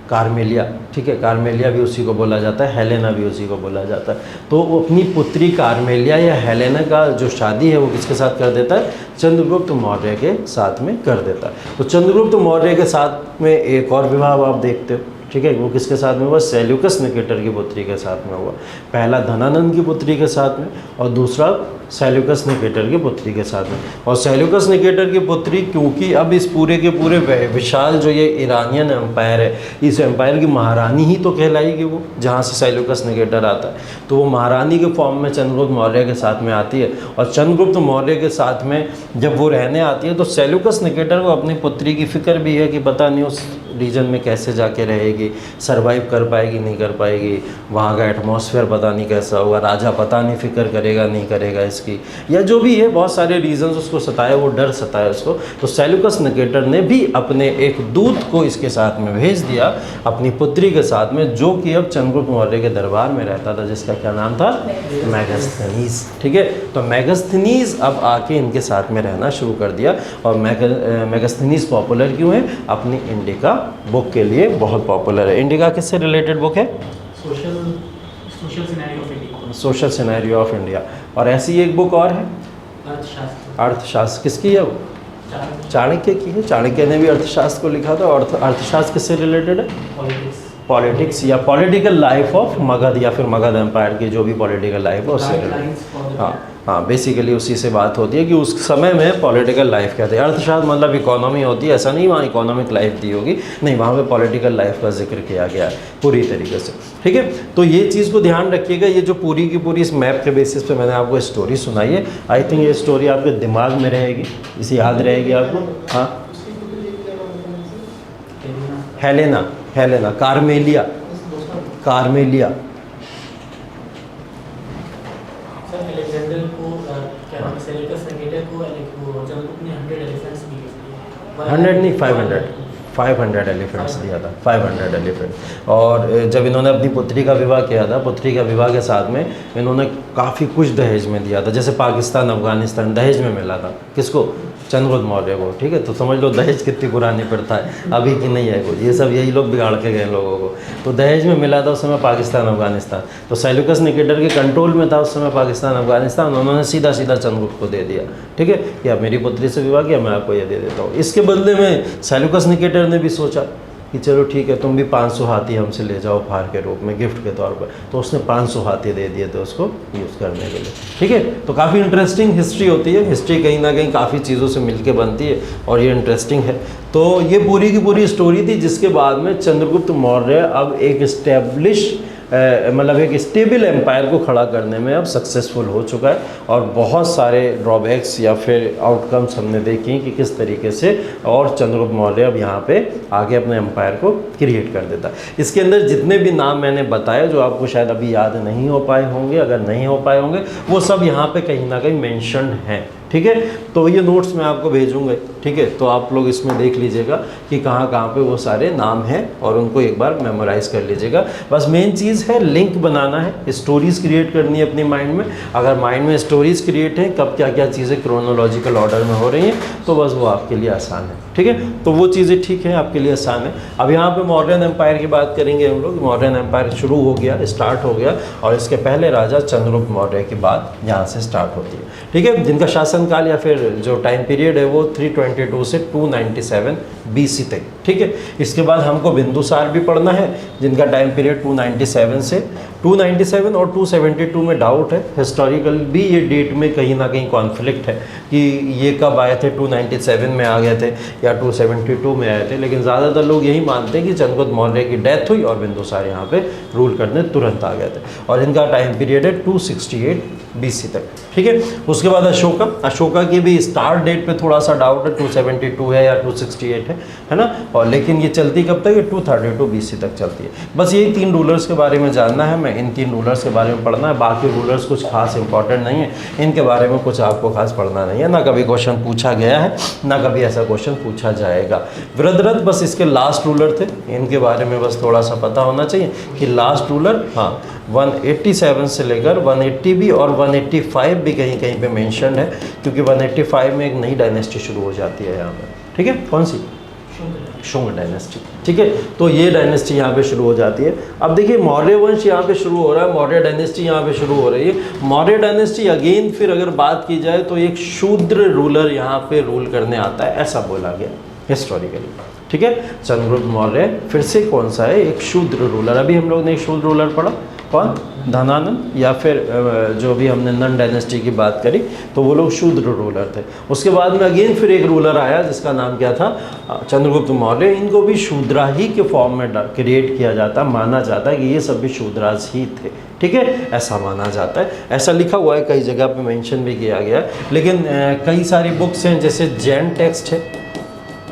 कार्मेलिया। ठीक है, कार्मेलिया भी उसी को बोला जाता है, हेलेना भी उसी को बोला जाता है। तो वो अपनी पुत्री कार्मेलिया या हेलेना का जो शादी है वो किसके साथ कर देता है, चंद्रगुप्त मौर्य के साथ में कर देता है। तो चंद्रगुप्त मौर्य के साथ में एक और विवाह आप देखते हो। ठीक है, वो किसके साथ में हुआ, सेल्यूकस निकेटर की पुत्री के साथ में हुआ। पहला धनानंद की पुत्री के साथ में और दूसरा सेल्यूकस निकेटर की पुत्री के साथ में। और सेल्यूकस निकेटर की पुत्री, क्योंकि अब इस पूरे के पूरे विशाल जो ये ईरानियन एम्पायर है, इस एम्पायर की महारानी ही तो कहलाएगी वो, जहाँ से सेल्यूकस निकेटर आता है। तो वो महारानी के फॉर्म में चंद्रगुप्त मौर्य के साथ में आती है, और चंद्रगुप्त मौर्य के साथ में जब वो रहने आती है तो सेल्यूकस निकेटर को अपनी पुत्री की फिक्र भी है कि पता नहीं उस रीजन में कैसे जाके रहेगी, सरवाइव कर पाएगी नहीं कर पाएगी, वहाँ का एटमॉस्फेयर पता नहीं कैसा होगा, राजा पता नहीं फिक्र करेगा नहीं करेगा इसकी, या जो भी है बहुत सारे रीजंस उसको सताए, वो डर सताए उसको। तो सेल्यूकस निकेटर ने भी अपने एक दूत को इसके साथ में भेज दिया अपनी पुत्री के साथ में, जो कि अब चंद्रगुप्त मौर्य के दरबार में रहता था, जिसका क्या नाम था, मेगास्थनीज। ठीक है, तो मेगास्थनीज अब आके इनके साथ में रहना शुरू कर दिया। और मेगास्थनीज पॉपुलर क्यों है, अपनी इंडिका बुक के लिए बहुत पॉपुलर है। इंडिका किससे रिलेटेड बुक है, social scenario of India, social scenario of India. और ऐसी एक बुक और है, अर्थशास्त्र। किसकी है वो, चाणक्य की है। चाणक्य ने भी अर्थशास्त्र को लिखा था। और अर्थशास्त्र किससे रिलेटेड है, पॉलिटिक्स या पॉलिटिकल लाइफ ऑफ मगध, या फिर मगध एम्पायर की जो भी पॉलिटिकल लाइफ है उससे रिलेटेड। हाँ, बेसिकली उसी से बात होती है कि उस समय में पॉलिटिकल लाइफ क्या थी। अर्थशास्त्र मतलब इकोनॉमी होती है, ऐसा नहीं वहाँ इकोनॉमिक लाइफ दी होगी, नहीं, वहाँ पे पॉलिटिकल लाइफ का जिक्र किया गया है पूरी तरीके से। ठीक है, तो ये चीज़ को ध्यान रखिएगा। ये जो पूरी की पूरी इस मैप के बेसिस पे मैंने आपको स्टोरी सुनाई है, आई थिंक ये स्टोरी आपके दिमाग में रहेगी, इसे याद रहेगी आपको। हाँ, हेलेना। हेलेना, कार्मेलिया, कार्मेलिया। सर अलेक्जेंडर को क्या नाम है, सेलेकस निकेटर को चंद्रगुप्त ने 100 एलिफेंट्स दिए थे। 100 नहीं, 500 एलिफेंट्स दिया था, 500 एलिफेंट। और जब इन्होंने अपनी पुत्री का विवाह किया था, पुत्री का विवाह के साथ में इन्होंने काफ़ी कुछ दहेज में दिया था, जैसे पाकिस्तान अफगानिस्तान दहेज में मिला था किसको, चंद्रगुप्त मौर्य को। ठीक है, तो समझ लो दहेज कितनी पुरानी प्रथा है, अभी की नहीं है कुछ, ये सब यही लोग बिगाड़ के गए लोगों को। तो दहेज में मिला था उस समय पाकिस्तान अफगानिस्तान, तो सेल्यूकस निकेटर के कंट्रोल में था उस समय पाकिस्तान अफगानिस्तान, उन्होंने सीधा सीधा चंद्रगुप्त को दे दिया। ठीक है, कि आप मेरी पुत्री से विवाह किया, मैं आपको ये दे देता हूँ। इसके बदले में सेल्यूकस निकेटर ने भी सोचा कि चलो ठीक है, तुम भी 500 हाथी हमसे ले जाओ उपहार के रूप में, गिफ्ट के तौर पर। तो उसने 500 हाथी दे दिए थे उसको यूज़ करने के लिए। ठीक है, तो काफ़ी इंटरेस्टिंग हिस्ट्री होती है, हिस्ट्री कहीं ना कहीं काफ़ी चीज़ों से मिलके बनती है और ये इंटरेस्टिंग है। तो ये पूरी की पूरी स्टोरी थी, जिसके बाद में चंद्रगुप्त मौर्य अब एक इस्टेब्लिश मतलब एक स्टेबल एम्पायर को खड़ा करने में अब सक्सेसफुल हो चुका है। और बहुत सारे ड्रॉबैक्स या फिर आउटकम्स हमने देखे कि किस तरीके से और चंद्रगुप्त मौर्य अब यहाँ पे आगे अपने एम्पायर को क्रिएट कर देता है। इसके अंदर जितने भी नाम मैंने बताए, जो आपको शायद अभी याद नहीं हो पाए होंगे, अगर नहीं हो पाए होंगे, वो सब यहाँ पे कहीं ना कहीं मेंशन हैं। ठीक है, तो ये नोट्स मैं आपको भेजूंगा। ठीक है, तो आप लोग इसमें देख लीजिएगा कि कहाँ कहाँ पे वो सारे नाम हैं और उनको एक बार मेमोराइज कर लीजिएगा। बस मेन चीज़ है लिंक बनाना है, स्टोरीज़ क्रिएट करनी है अपनी माइंड में। अगर माइंड में स्टोरीज़ क्रिएट हैं, कब क्या क्या चीज़ें क्रोनोलॉजिकल ऑर्डर में हो रही हैं, तो बस वो आपके लिए आसान है। ठीक है, तो वो चीज़ें ठीक है, आपके लिए आसान है। अब यहाँ पे मौर्यन एम्पायर की बात करेंगे हम लोग। मौर्यन एम्पायर शुरू हो गया, स्टार्ट हो गया, और इसके पहले राजा चंद्रगुप्त मौर्य की बात यहाँ से स्टार्ट होती है। ठीक है, जिनका शासनकाल या फिर जो टाइम पीरियड है वो 322 से 297 BC तक। ठीक है, इसके बाद हमको बिंदुसार भी पढ़ना है, जिनका टाइम पीरियड 297 से 297 और 272 में डाउट है। हिस्टोरिकल भी ये डेट में कहीं ना कहीं कॉन्फ्लिक्ट है कि ये कब आए थे, 297 में आ गए थे या 272 में आए थे, लेकिन ज़्यादातर लोग यही मानते हैं कि चंद्रगुप्त मौर्य की डेथ हुई और बिंदुसार यहाँ पे रूल करने तुरंत आ गए थे। और इनका टाइम पीरियड है 268 BC तक। ठीक है, उसके बाद अशोका की भी स्टार्ट डेट पे थोड़ा सा डाउट है, 272 है या 268 है ना। और लेकिन ये चलती कब तक है, 232 BC तक चलती है। बस यही 3 रूलर्स के बारे में जानना है, मैं इन 3 रूलर्स के बारे में पढ़ना है। बाकी रूलर्स कुछ खास इंपॉर्टेंट नहीं है, इनके बारे में कुछ आपको खास पढ़ना नहीं है, ना कभी क्वेश्चन पूछा गया है, ना कभी ऐसा क्वेश्चन पूछा जाएगा। वृद्धरथ बस इसके लास्ट रूलर थे, इनके बारे में बस थोड़ा सा पता होना चाहिए कि लास्ट रूलर, हाँ, 187 से लेकर 180 भी और 185 भी कहीं कहीं पे मेंशन है, क्योंकि 185 में एक नई डायनेस्टी शुरू हो जाती है यहाँ पर। ठीक है, कौन सी, शुंग डायनेस्टी। ठीक है, तो ये डायनेस्टी यहाँ पे शुरू हो जाती है। अब देखिए मौर्य वंश यहाँ पे शुरू हो रहा है, मौर्य डायनेस्टी यहाँ पे शुरू हो रही है। मौर्य डायनेस्टी अगेन फिर अगर बात की जाए तो एक शूद्र रूलर यहाँ पे रूल करने आता है, ऐसा बोला गया हिस्टोरिकली। ठीक है, चंद्रगुप्त मौर्य फिर से कौन सा है, एक शूद्र रूलर। अभी हम लोग ने एक शूद्र रूलर पढ़ा, कौन, धनानंद, या फिर जो भी हमने नन डायनेस्टी की बात करी तो वो लोग शूद्र रूलर थे। उसके बाद में अगेन फिर एक रूलर आया जिसका नाम क्या था, चंद्रगुप्त मौर्य। इनको भी शूद्रा ही के फॉर्म में क्रिएट किया जाता, माना जाता है कि ये सब भी शूद्राज ही थे। ठीक है, ऐसा माना जाता है, ऐसा लिखा हुआ है, कई जगह पे मेंशन भी किया गया है। लेकिन कई सारी बुक्स हैं, जैसे जैन टेक्स्ट है,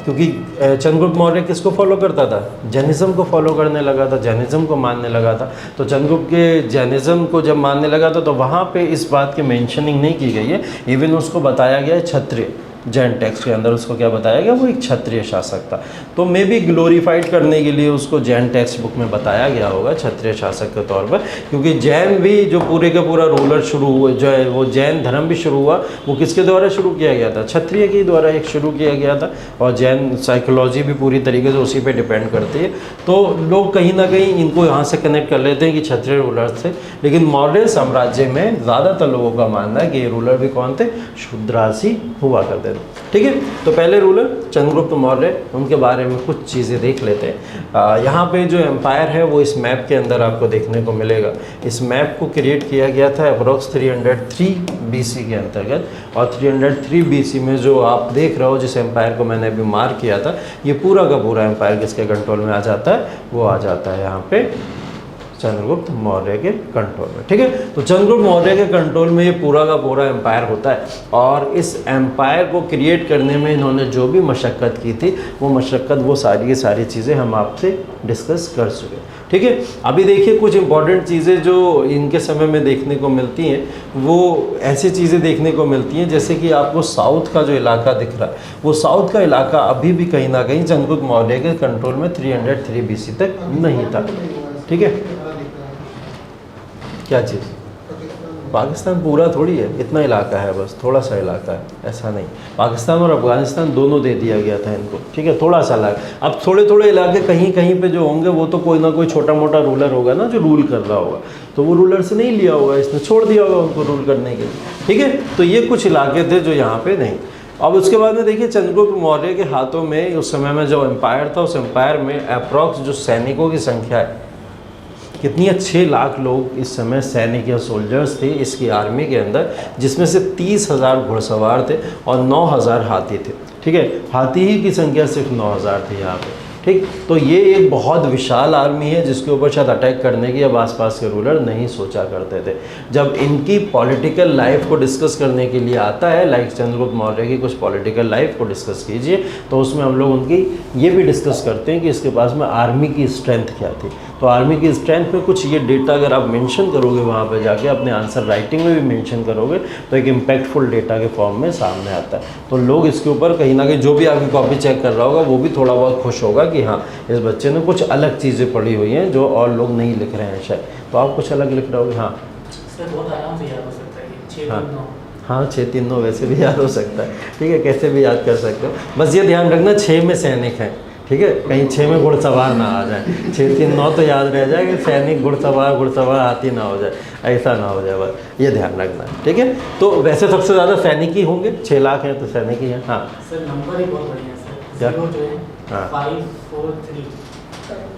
क्योंकि चंद्रगुप्त मौर्य किसको फॉलो करता था, जैनिज़्म को फॉलो करने लगा था, जैनिज़्म को मानने लगा था। तो चंद्रगुप्त के जैनिज़्म को जब मानने लगा था तो वहाँ पे इस बात की मेंशनिंग नहीं की गई है। इवन उसको बताया गया है क्षत्रिय, जैन टेक्स्ट के अंदर उसको क्या बताया गया, वो एक क्षत्रिय शासक था। तो मे बी ग्लोरीफाइड करने के लिए उसको जैन टेक्स्ट बुक में बताया गया होगा क्षत्रिय शासक के तौर पर, क्योंकि जैन भी जो पूरे का पूरा रूलर शुरू हुआ, जो है वो जैन धर्म भी शुरू हुआ, वो किसके द्वारा शुरू किया गया था, क्षत्रिय के द्वारा एक शुरू किया गया था। और जैन साइकोलॉजी भी पूरी तरीके से उसी पर डिपेंड करती है। तो लोग कहीं ना कहीं इनको यहाँ से कनेक्ट कर लेते हैं कि क्षत्रिय रूलर्स थे, लेकिन मौर्य साम्राज्य में ज़्यादातर लोगों का मानना है कि ये रूलर भी कौन थे, शूद्रासी हुआ करते थे। ठीक है, तो पहले रूलर चंद्रगुप्त मौर्य, उनके बारे में कुछ चीज़ें देख लेते हैं। यहाँ पे जो एम्पायर है वो इस मैप के अंदर आपको देखने को मिलेगा। इस मैप को क्रिएट किया गया था अप्रोक्स 303 BC के अंतर्गत, और 303 BC में जो आप देख रहे हो, जिस एम्पायर को मैंने अभी मार्क किया था, ये पूरा का पूरा एम्पायर किसके कंट्रोल में आ जाता है, वो आ जाता है यहाँ पे चंद्रगुप्त मौर्य के कंट्रोल में। ठीक है, तो चंद्रगुप्त मौर्य के कंट्रोल में ये पूरा का पूरा एम्पायर होता है, और इस एम्पायर को क्रिएट करने में इन्होंने जो भी मशक्क़त की थी वो मशक्क़त, वो सारी की सारी चीज़ें हम आपसे डिस्कस कर चुके। ठीक है, अभी देखिए कुछ इंपॉर्टेंट चीज़ें जो इनके समय में देखने को मिलती हैं, वो ऐसी चीज़ें देखने को मिलती हैं जैसे कि आपको साउथ का जो इलाका दिख रहा है, वो साउथ का इलाका अभी भी कहीं ना कहीं चंद्रगुप्त मौर्य के कंट्रोल में 303 BC तक नहीं था। ठीक है, क्या चीज़? पाकिस्तान पूरा थोड़ी है, इतना इलाका है, बस थोड़ा सा इलाका है, ऐसा नहीं। पाकिस्तान और अफगानिस्तान दोनों दे दिया गया था इनको। ठीक है, थोड़ा सा इलाका। अब थोड़े थोड़े इलाके कहीं कहीं पे जो होंगे वो तो कोई ना कोई छोटा मोटा रूलर होगा ना जो रूल कर रहा होगा, तो वो रूलर से नहीं लिया होगा, इसने छोड़ दिया होगा उनको रूल करने के लिए। ठीक है, तो ये कुछ इलाके थे जो यहाँ पे नहीं। अब उसके बाद में देखिए चंद्रगुप्त मौर्य के हाथों में उस समय में जो एम्पायर था, उस एम्पायर में अप्रॉक्स जो सैनिकों की संख्या है कितनी है, 6 लाख लोग इस समय सैनिक या सोल्जर्स थे इसकी आर्मी के अंदर, जिसमें से 30,000 घुड़सवार थे और 9,000 हाथी थे। ठीक है, हाथी ही की संख्या सिर्फ 9,000 थी यहाँ पे। ठीक, तो ये एक बहुत विशाल आर्मी है जिसके ऊपर शायद अटैक करने की अब आसपास के रूलर नहीं सोचा करते थे। जब इनकी पॉलिटिकल लाइफ को डिस्कस करने के लिए आता है, लाइक चंद्रगुप्त मौर्य की कुछ पॉलिटिकल लाइफ को डिस्कस कीजिए, तो उसमें हम लोग उनकी ये भी डिस्कस करते हैं कि इसके पास में आर्मी की स्ट्रेंथ क्या थी। तो आर्मी की स्ट्रेंथ में कुछ ये डेटा अगर आप मेंशन करोगे वहाँ पे जाके, अपने आंसर राइटिंग में भी मेंशन करोगे, तो एक इम्पैक्टफुल डेटा के फॉर्म में सामने आता है। तो लोग इसके ऊपर कहीं ना कहीं, जो भी आपकी कॉपी चेक कर रहा होगा वो भी थोड़ा बहुत खुश होगा कि हाँ इस बच्चे ने कुछ अलग चीज़ें पढ़ी हुई हैं जो और लोग नहीं लिख रहे हैं शायद, तो आप कुछ अलग लिख रहे होगे। हाँ सर, बहुत आराम से याद हो सकता है, 6-3-9। हाँ 6-3-9 वैसे भी याद हो सकता है। ठीक है, कैसे भी याद कर सकते हो, बस ये ध्यान रखना 6 में सैनिक हैं। ठीक है, कहीं 6 में घुड़सवार ना आ जाए, 6-3-9 तो याद रह जाए कि सैनिक घुड़सवार हाथी ना हो जाए, ऐसा ना हो जाए, बस ये ध्यान रखना। ठीक है, तो वैसे सबसे ज़्यादा सैनिक ही होंगे, 6 लाख हैं तो सैनिक ही हैं। हाँ सर, नंबर ही बहुत बढ़िया है सर, क्या? 0 जो है हाँ 5-4-3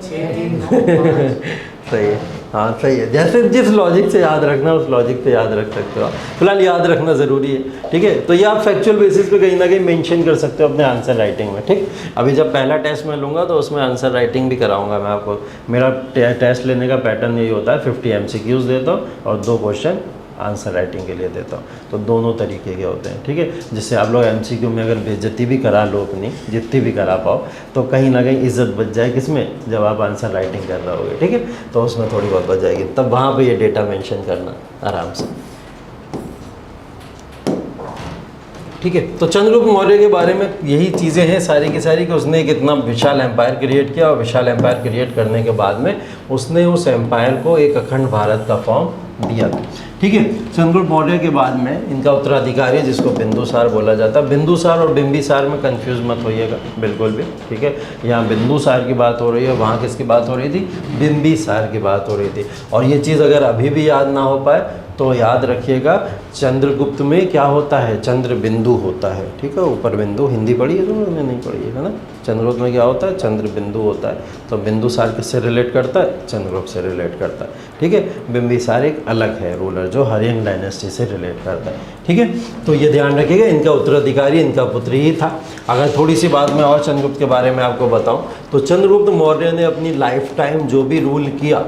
6-3-9। सही है, हाँ सही है, जैसे जिस लॉजिक से याद रखना उस लॉजिक पे याद रख सकते हो आप। फिलहाल याद रखना ज़रूरी है। ठीक है, तो ये आप फैक्चुअल बेसिस पे कहीं ना कहीं मेंशन कर सकते हो अपने आंसर राइटिंग में। ठीक, अभी जब पहला टेस्ट मैं लूँगा तो उसमें आंसर राइटिंग भी कराऊंगा मैं आपको। मेरा टेस्ट लेने का पैटर्न यही होता है, 50 MCQs देता हूँ और 2 क्वेश्चन आंसर राइटिंग के लिए देता हूँ, तो दोनों तरीके के होते हैं। ठीक है, जिससे आप लोग MCQ में अगर बेइज्जती भी करा लो अपनी, जितनी भी करा पाओ, तो कहीं ना कहीं इज्जत बच जाए किसमें, जब आप आंसर राइटिंग कर रहे होगे। ठीक है, तो उसमें थोड़ी बहुत बच जाएगी, तब वहाँ पे ये डेटा मेंशन करना आराम से। ठीक है, तो चंद्रगुप्त मौर्य के बारे में यही चीज़ें हैं सारी की सारी, कि उसने एक इतना विशाल एम्पायर क्रिएट किया, और विशाल एम्पायर क्रिएट करने के बाद में उसने उस एम्पायर को एक अखंड भारत का फॉर्म दिया। ठीक है, चंद्रगुप्त मौर्य के बाद में इनका उत्तराधिकारी जिसको बिंदुसार बोला जाता है, बिंदुसार और बिंबिसार में कंफ्यूज मत होइएगा बिल्कुल भी। ठीक है, यहाँ बिंदुसार की बात हो रही है, वहाँ किसकी बात हो रही थी, बिंबिसार की बात हो रही थी। और ये चीज़ अगर अभी भी याद ना हो पाए तो याद रखिएगा, चंद्रगुप्त में क्या होता है, चंद्र बिंदु होता है। ठीक है, ऊपर बिंदु, हिंदी पढ़ी है तुमने, नहीं पढ़ी है ना। चंद्रगुप्त में क्या होता है, चंद्र बिंदु होता है। तो बिंदुसार किससे रिलेट करता है, चंद्रगुप्त से रिलेट करता है। ठीक है, बिंबिसार एक अलग है रूलर जो हरियंग डायनेस्टी से रिलेट करता है। ठीक है, तो ये ध्यान रखिएगा, इनका उत्तराधिकारी इनका पुत्र ही था। अगर थोड़ी सी बात मैं और चंद्रगुप्त के बारे में आपको बताऊं, तो चंद्रगुप्त मौर्य ने अपनी लाइफ टाइम जो भी रूल किया,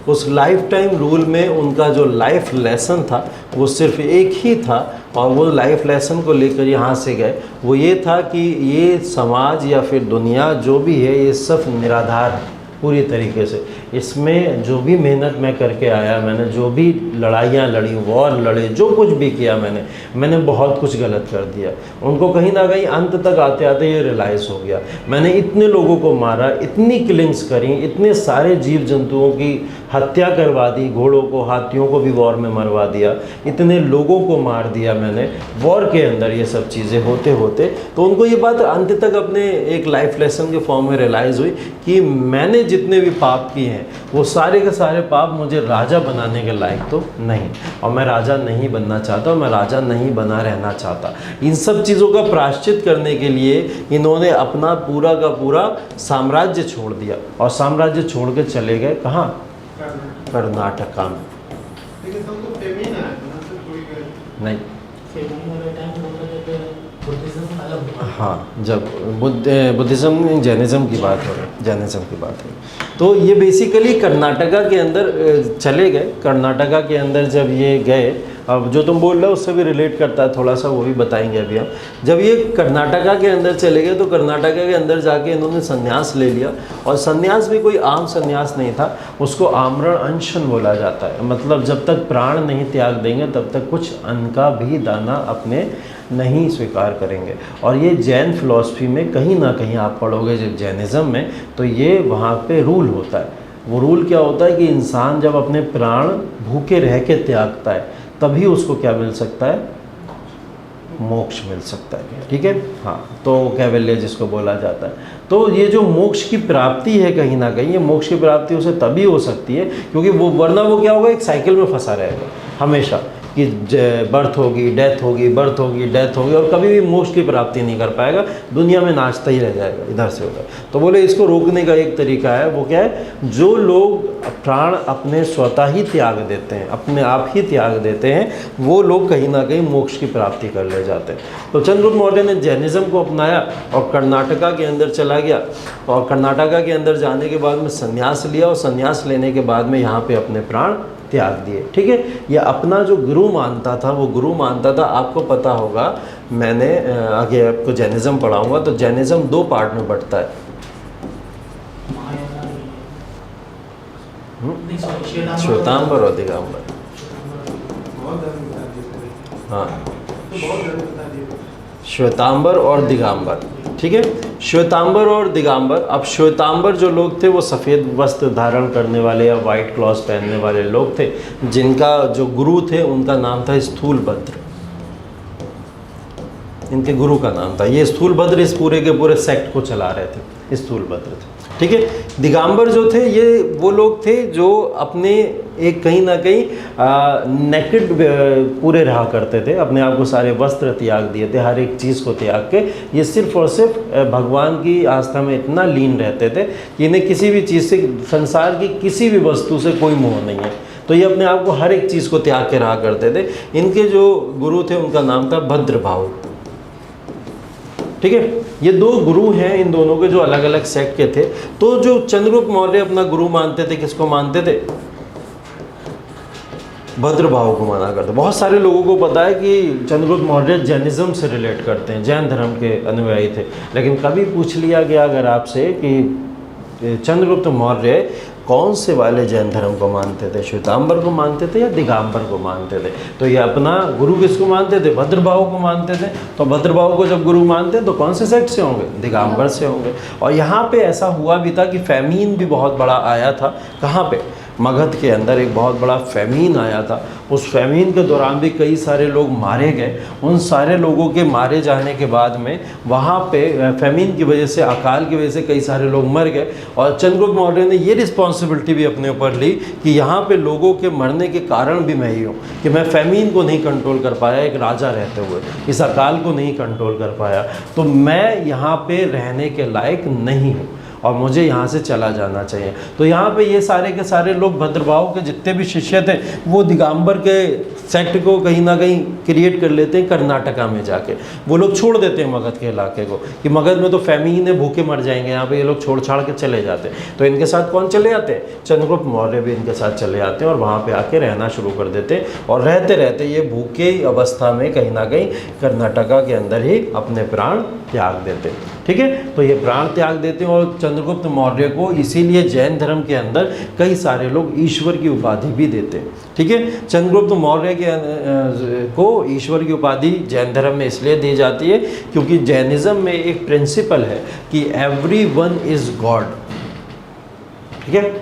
उस लाइफ टाइम रूल में उनका जो लाइफ लेसन था वो सिर्फ एक ही था, और वो लाइफ लेसन को लेकर यहाँ से गए, वो ये था कि ये समाज या फिर दुनिया जो भी है ये सब निराधार है पूरी तरीके से। इसमें जो भी मेहनत मैं करके आया, मैंने जो भी लड़ाइयाँ लड़ी, वॉर लड़े, जो कुछ भी किया मैंने बहुत कुछ गलत कर दिया। उनको कहीं ना कहीं अंत तक आते आते ये रियलाइज़ हो गया, मैंने इतने लोगों को मारा, इतनी किलिंग्स करी, इतने सारे जीव जंतुओं की हत्या करवा दी, घोड़ों को, हाथियों को भी वॉर में मरवा दिया, इतने लोगों को मार दिया मैंने वॉर के अंदर। ये सब चीज़ें होते होते तो उनको ये बात अंत तक अपने एक लाइफ लेसन के फॉर्म में रियलाइज़ हुई कि मैंने जितने भी पाप किए हैं वो सारे के सारे पाप मुझे राजा बनाने के लायक तो नहीं, और मैं राजा नहीं बनना चाहता, और मैं राजा नहीं बना रहना चाहता। इन सब चीज़ों का प्रायश्चित करने के लिए इन्होंने अपना पूरा का पूरा साम्राज्य छोड़ दिया, और साम्राज्य छोड़ के चले गए कहाँ, कर्नाटका में। नहीं, हाँ, जब बुद्धिज़्म जैनिज़्म की बात हो रही, जैनिज़्म की बात है, तो ये बेसिकली कर्नाटका के अंदर चले गए। कर्नाटका के अंदर जब ये गए, अब जो तुम बोल रहे हो उससे भी रिलेट करता है थोड़ा सा, वो भी बताएंगे अभी हम। जब ये कर्नाटका के अंदर चले गए तो कर्नाटका के अंदर जाके इन्होंने संन्यास ले लिया, और संन्यास भी कोई आम संन्यास नहीं था, उसको आमरण अनशन बोला जाता है। मतलब जब तक प्राण नहीं त्याग देंगे तब तक कुछ अन्न का भी दाना अपने नहीं स्वीकार करेंगे। और ये जैन फिलॉसफी में कहीं ना कहीं आप पढ़ोगे जब जैनिज़्म में, तो ये वहाँ पे रूल होता है। वो रूल क्या होता है कि इंसान जब अपने प्राण भूखे रह के त्यागता है तभी उसको क्या मिल सकता है, मोक्ष मिल सकता है। ठीक है, हाँ, तो कैवल्य जिसको बोला जाता है। तो ये जो मोक्ष की प्राप्ति है कहीं ना कहीं, ये मोक्ष की प्राप्ति उसे तभी हो सकती है क्योंकि वो, वरना वो क्या होगा, एक साइकिल में फंसा रहेगा हमेशा कि बर्थ होगी, डेथ होगी, बर्थ होगी, डेथ होगी, और कभी भी मोक्ष की प्राप्ति नहीं कर पाएगा, दुनिया में नाचता ही रह जाएगा इधर से उधर। तो बोले इसको रोकने का एक तरीका है, वो क्या है, जो लोग प्राण अपने स्वतः ही त्याग देते हैं, अपने आप ही त्याग देते हैं, वो लोग कहीं ना कहीं मोक्ष की प्राप्ति कर ले जाते हैं। तो चंद्रगुप्त मौर्य ने जैनिज़्म को अपनाया और कर्नाटका के अंदर चला गया, और कर्नाटका के अंदर जाने के बाद में संन्यास लिया, और संन्यास लेने के बाद में यहाँ पे अपने प्राण त्याग दिए। ठीक है, ये अपना जो गुरु मानता था, वो गुरु मानता था। आपको पता होगा, मैंने आगे आपको जैनिज़्म पढ़ाऊंगा, तो जैनिज़्म 2 पार्ट में बढ़ता है, श्वेतांबर और दिगंबर। हाँ, श्वेतांबर और दिगंबर। ठीक है, श्वेतांबर और दिगंबर। अब श्वेतांबर जो लोग थे वो सफ़ेद वस्त्र धारण करने वाले या वाइट क्लॉथ पहनने वाले लोग थे, जिनका जो गुरु थे उनका नाम था स्थूलभद्र। इनके गुरु का नाम था ये स्थूलभद्र। इस पूरे के पूरे सेक्ट को चला रहे थे, स्थूलभद्र थे। ठीक है, दिगंबर जो थे ये वो लोग थे जो अपने एक कहीं ना कहीं नेकेड पूरे रहा करते थे, अपने आप को सारे वस्त्र त्याग दिए थे, हर एक चीज़ को त्याग के ये सिर्फ और सिर्फ भगवान की आस्था में इतना लीन रहते थे कि इन्हें किसी भी चीज़ से, संसार की किसी भी वस्तु से कोई मोह नहीं है। तो ये अपने आप को हर एक चीज़ को त्याग के रहा करते थे। इनके जो गुरु थे उनका नाम था भद्रभाव। ठीक है, ये 2 गुरु हैं, इन दोनों के जो अलग अलग सेक्ट के थे। तो जो चंद्रगुप्त मौर्य अपना गुरु मानते थे, किसको मानते थे, भद्रभाव को माना करते। बहुत सारे लोगों को पता है कि चंद्रगुप्त मौर्य जैनिज़्म से रिलेट करते हैं, जैन धर्म के अनुयायी थे, लेकिन कभी पूछ लिया गया अगर आपसे कि चंद्रगुप्त मौर्य कौन से वाले जैन धर्म को मानते थे, श्वेतांबर को मानते थे या दिगंबर को मानते थे, तो ये अपना गुरु किसको मानते थे, भद्रभाव को मानते थे। तो भद्रभाव को जब गुरु मानते हैं तो कौन से सेक्ट से होंगे, दिगंबर से होंगे। और यहाँ पे ऐसा हुआ भी था कि फैमीन भी बहुत बड़ा आया था। कहाँ पे, मगध के अंदर एक बहुत बड़ा फैमीन आया था। उस फैमीन के दौरान भी कई सारे लोग मारे गए। उन सारे लोगों के मारे जाने के बाद में वहाँ पे फैमीन की वजह से, अकाल की वजह से कई सारे लोग मर गए। और चंद्रगुप्त मौर्य ने ये रिस्पॉन्सिबिलिटी भी अपने ऊपर ली कि यहाँ पे लोगों के मरने के कारण भी मैं ही हूँ, कि मैं फैमीन को नहीं कंट्रोल कर पाया, एक राजा रहते हुए इस अकाल को नहीं कंट्रोल कर पाया, तो मैं यहाँ पे रहने के लायक नहीं हूँ और मुझे यहाँ से चला जाना चाहिए। तो यहाँ पे ये सारे के सारे लोग, भद्रभाव के जितने भी शिष्य थे, वो दिगंबर के सेक्ट को कहीं ना कहीं क्रिएट कर लेते हैं कर्नाटका में जाके। वो लोग छोड़ देते हैं मगध के इलाके को कि मगध में तो फैमिली है, भूखे मर जाएंगे, यहाँ पे ये लोग छोड़ छाड़ के चले जाते हैं। तो इनके साथ कौन चले जाते हैं, चंद्रगुप्त मौर्य भी इनके साथ चले जाते हैं और वहाँ पर आके रहना शुरू कर देते हैं। और रहते रहते ये भूखे अवस्था में कहीं ना कहीं कर्नाटका के अंदर ही अपने प्राण त्याग देते हैं। ठीक है, तो ये प्राण त्याग देते हैं। और चंद्रगुप्त मौर्य को इसीलिए जैन धर्म के अंदर कई सारे लोग ईश्वर की उपाधि भी देते हैं। ठीक है, चंद्रगुप्त मौर्य को ईश्वर की उपाधि जैन धर्म में इसलिए दी जाती है क्योंकि जैनिज़्म में एक प्रिंसिपल है कि एवरीवन इज गॉड। ठीक है,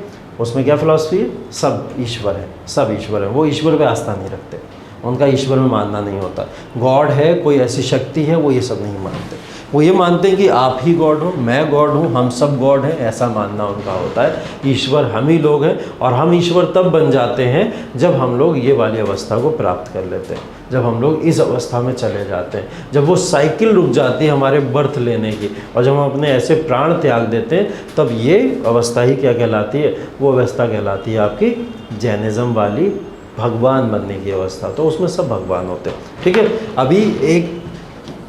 उसमें क्या फिलॉसफी है, सब ईश्वर है, सब ईश्वर है। वो ईश्वर पे आस्था नहीं रखते, उनका ईश्वर में मानना नहीं होता। गॉड है, कोई ऐसी शक्ति है, वो ये सब नहीं मानते। वो ये मानते हैं कि आप ही गॉड हो, मैं गॉड हूँ, हम सब गॉड हैं, ऐसा मानना उनका होता है। ईश्वर हम ही लोग हैं और हम ईश्वर तब बन जाते हैं जब हम लोग ये वाली अवस्था को प्राप्त कर लेते हैं, जब हम लोग इस अवस्था में चले जाते हैं, जब वो साइकिल रुक जाती है हमारे बर्थ लेने की और जब हम अपने ऐसे प्राण त्याग देते हैं, तब ये अवस्था ही क्या कहलाती है, वो अवस्था कहलाती है आपकी जैनिज़्म वाली भगवान बनने की अवस्था। तो उसमें सब भगवान होते हैं। ठीक है, अभी एक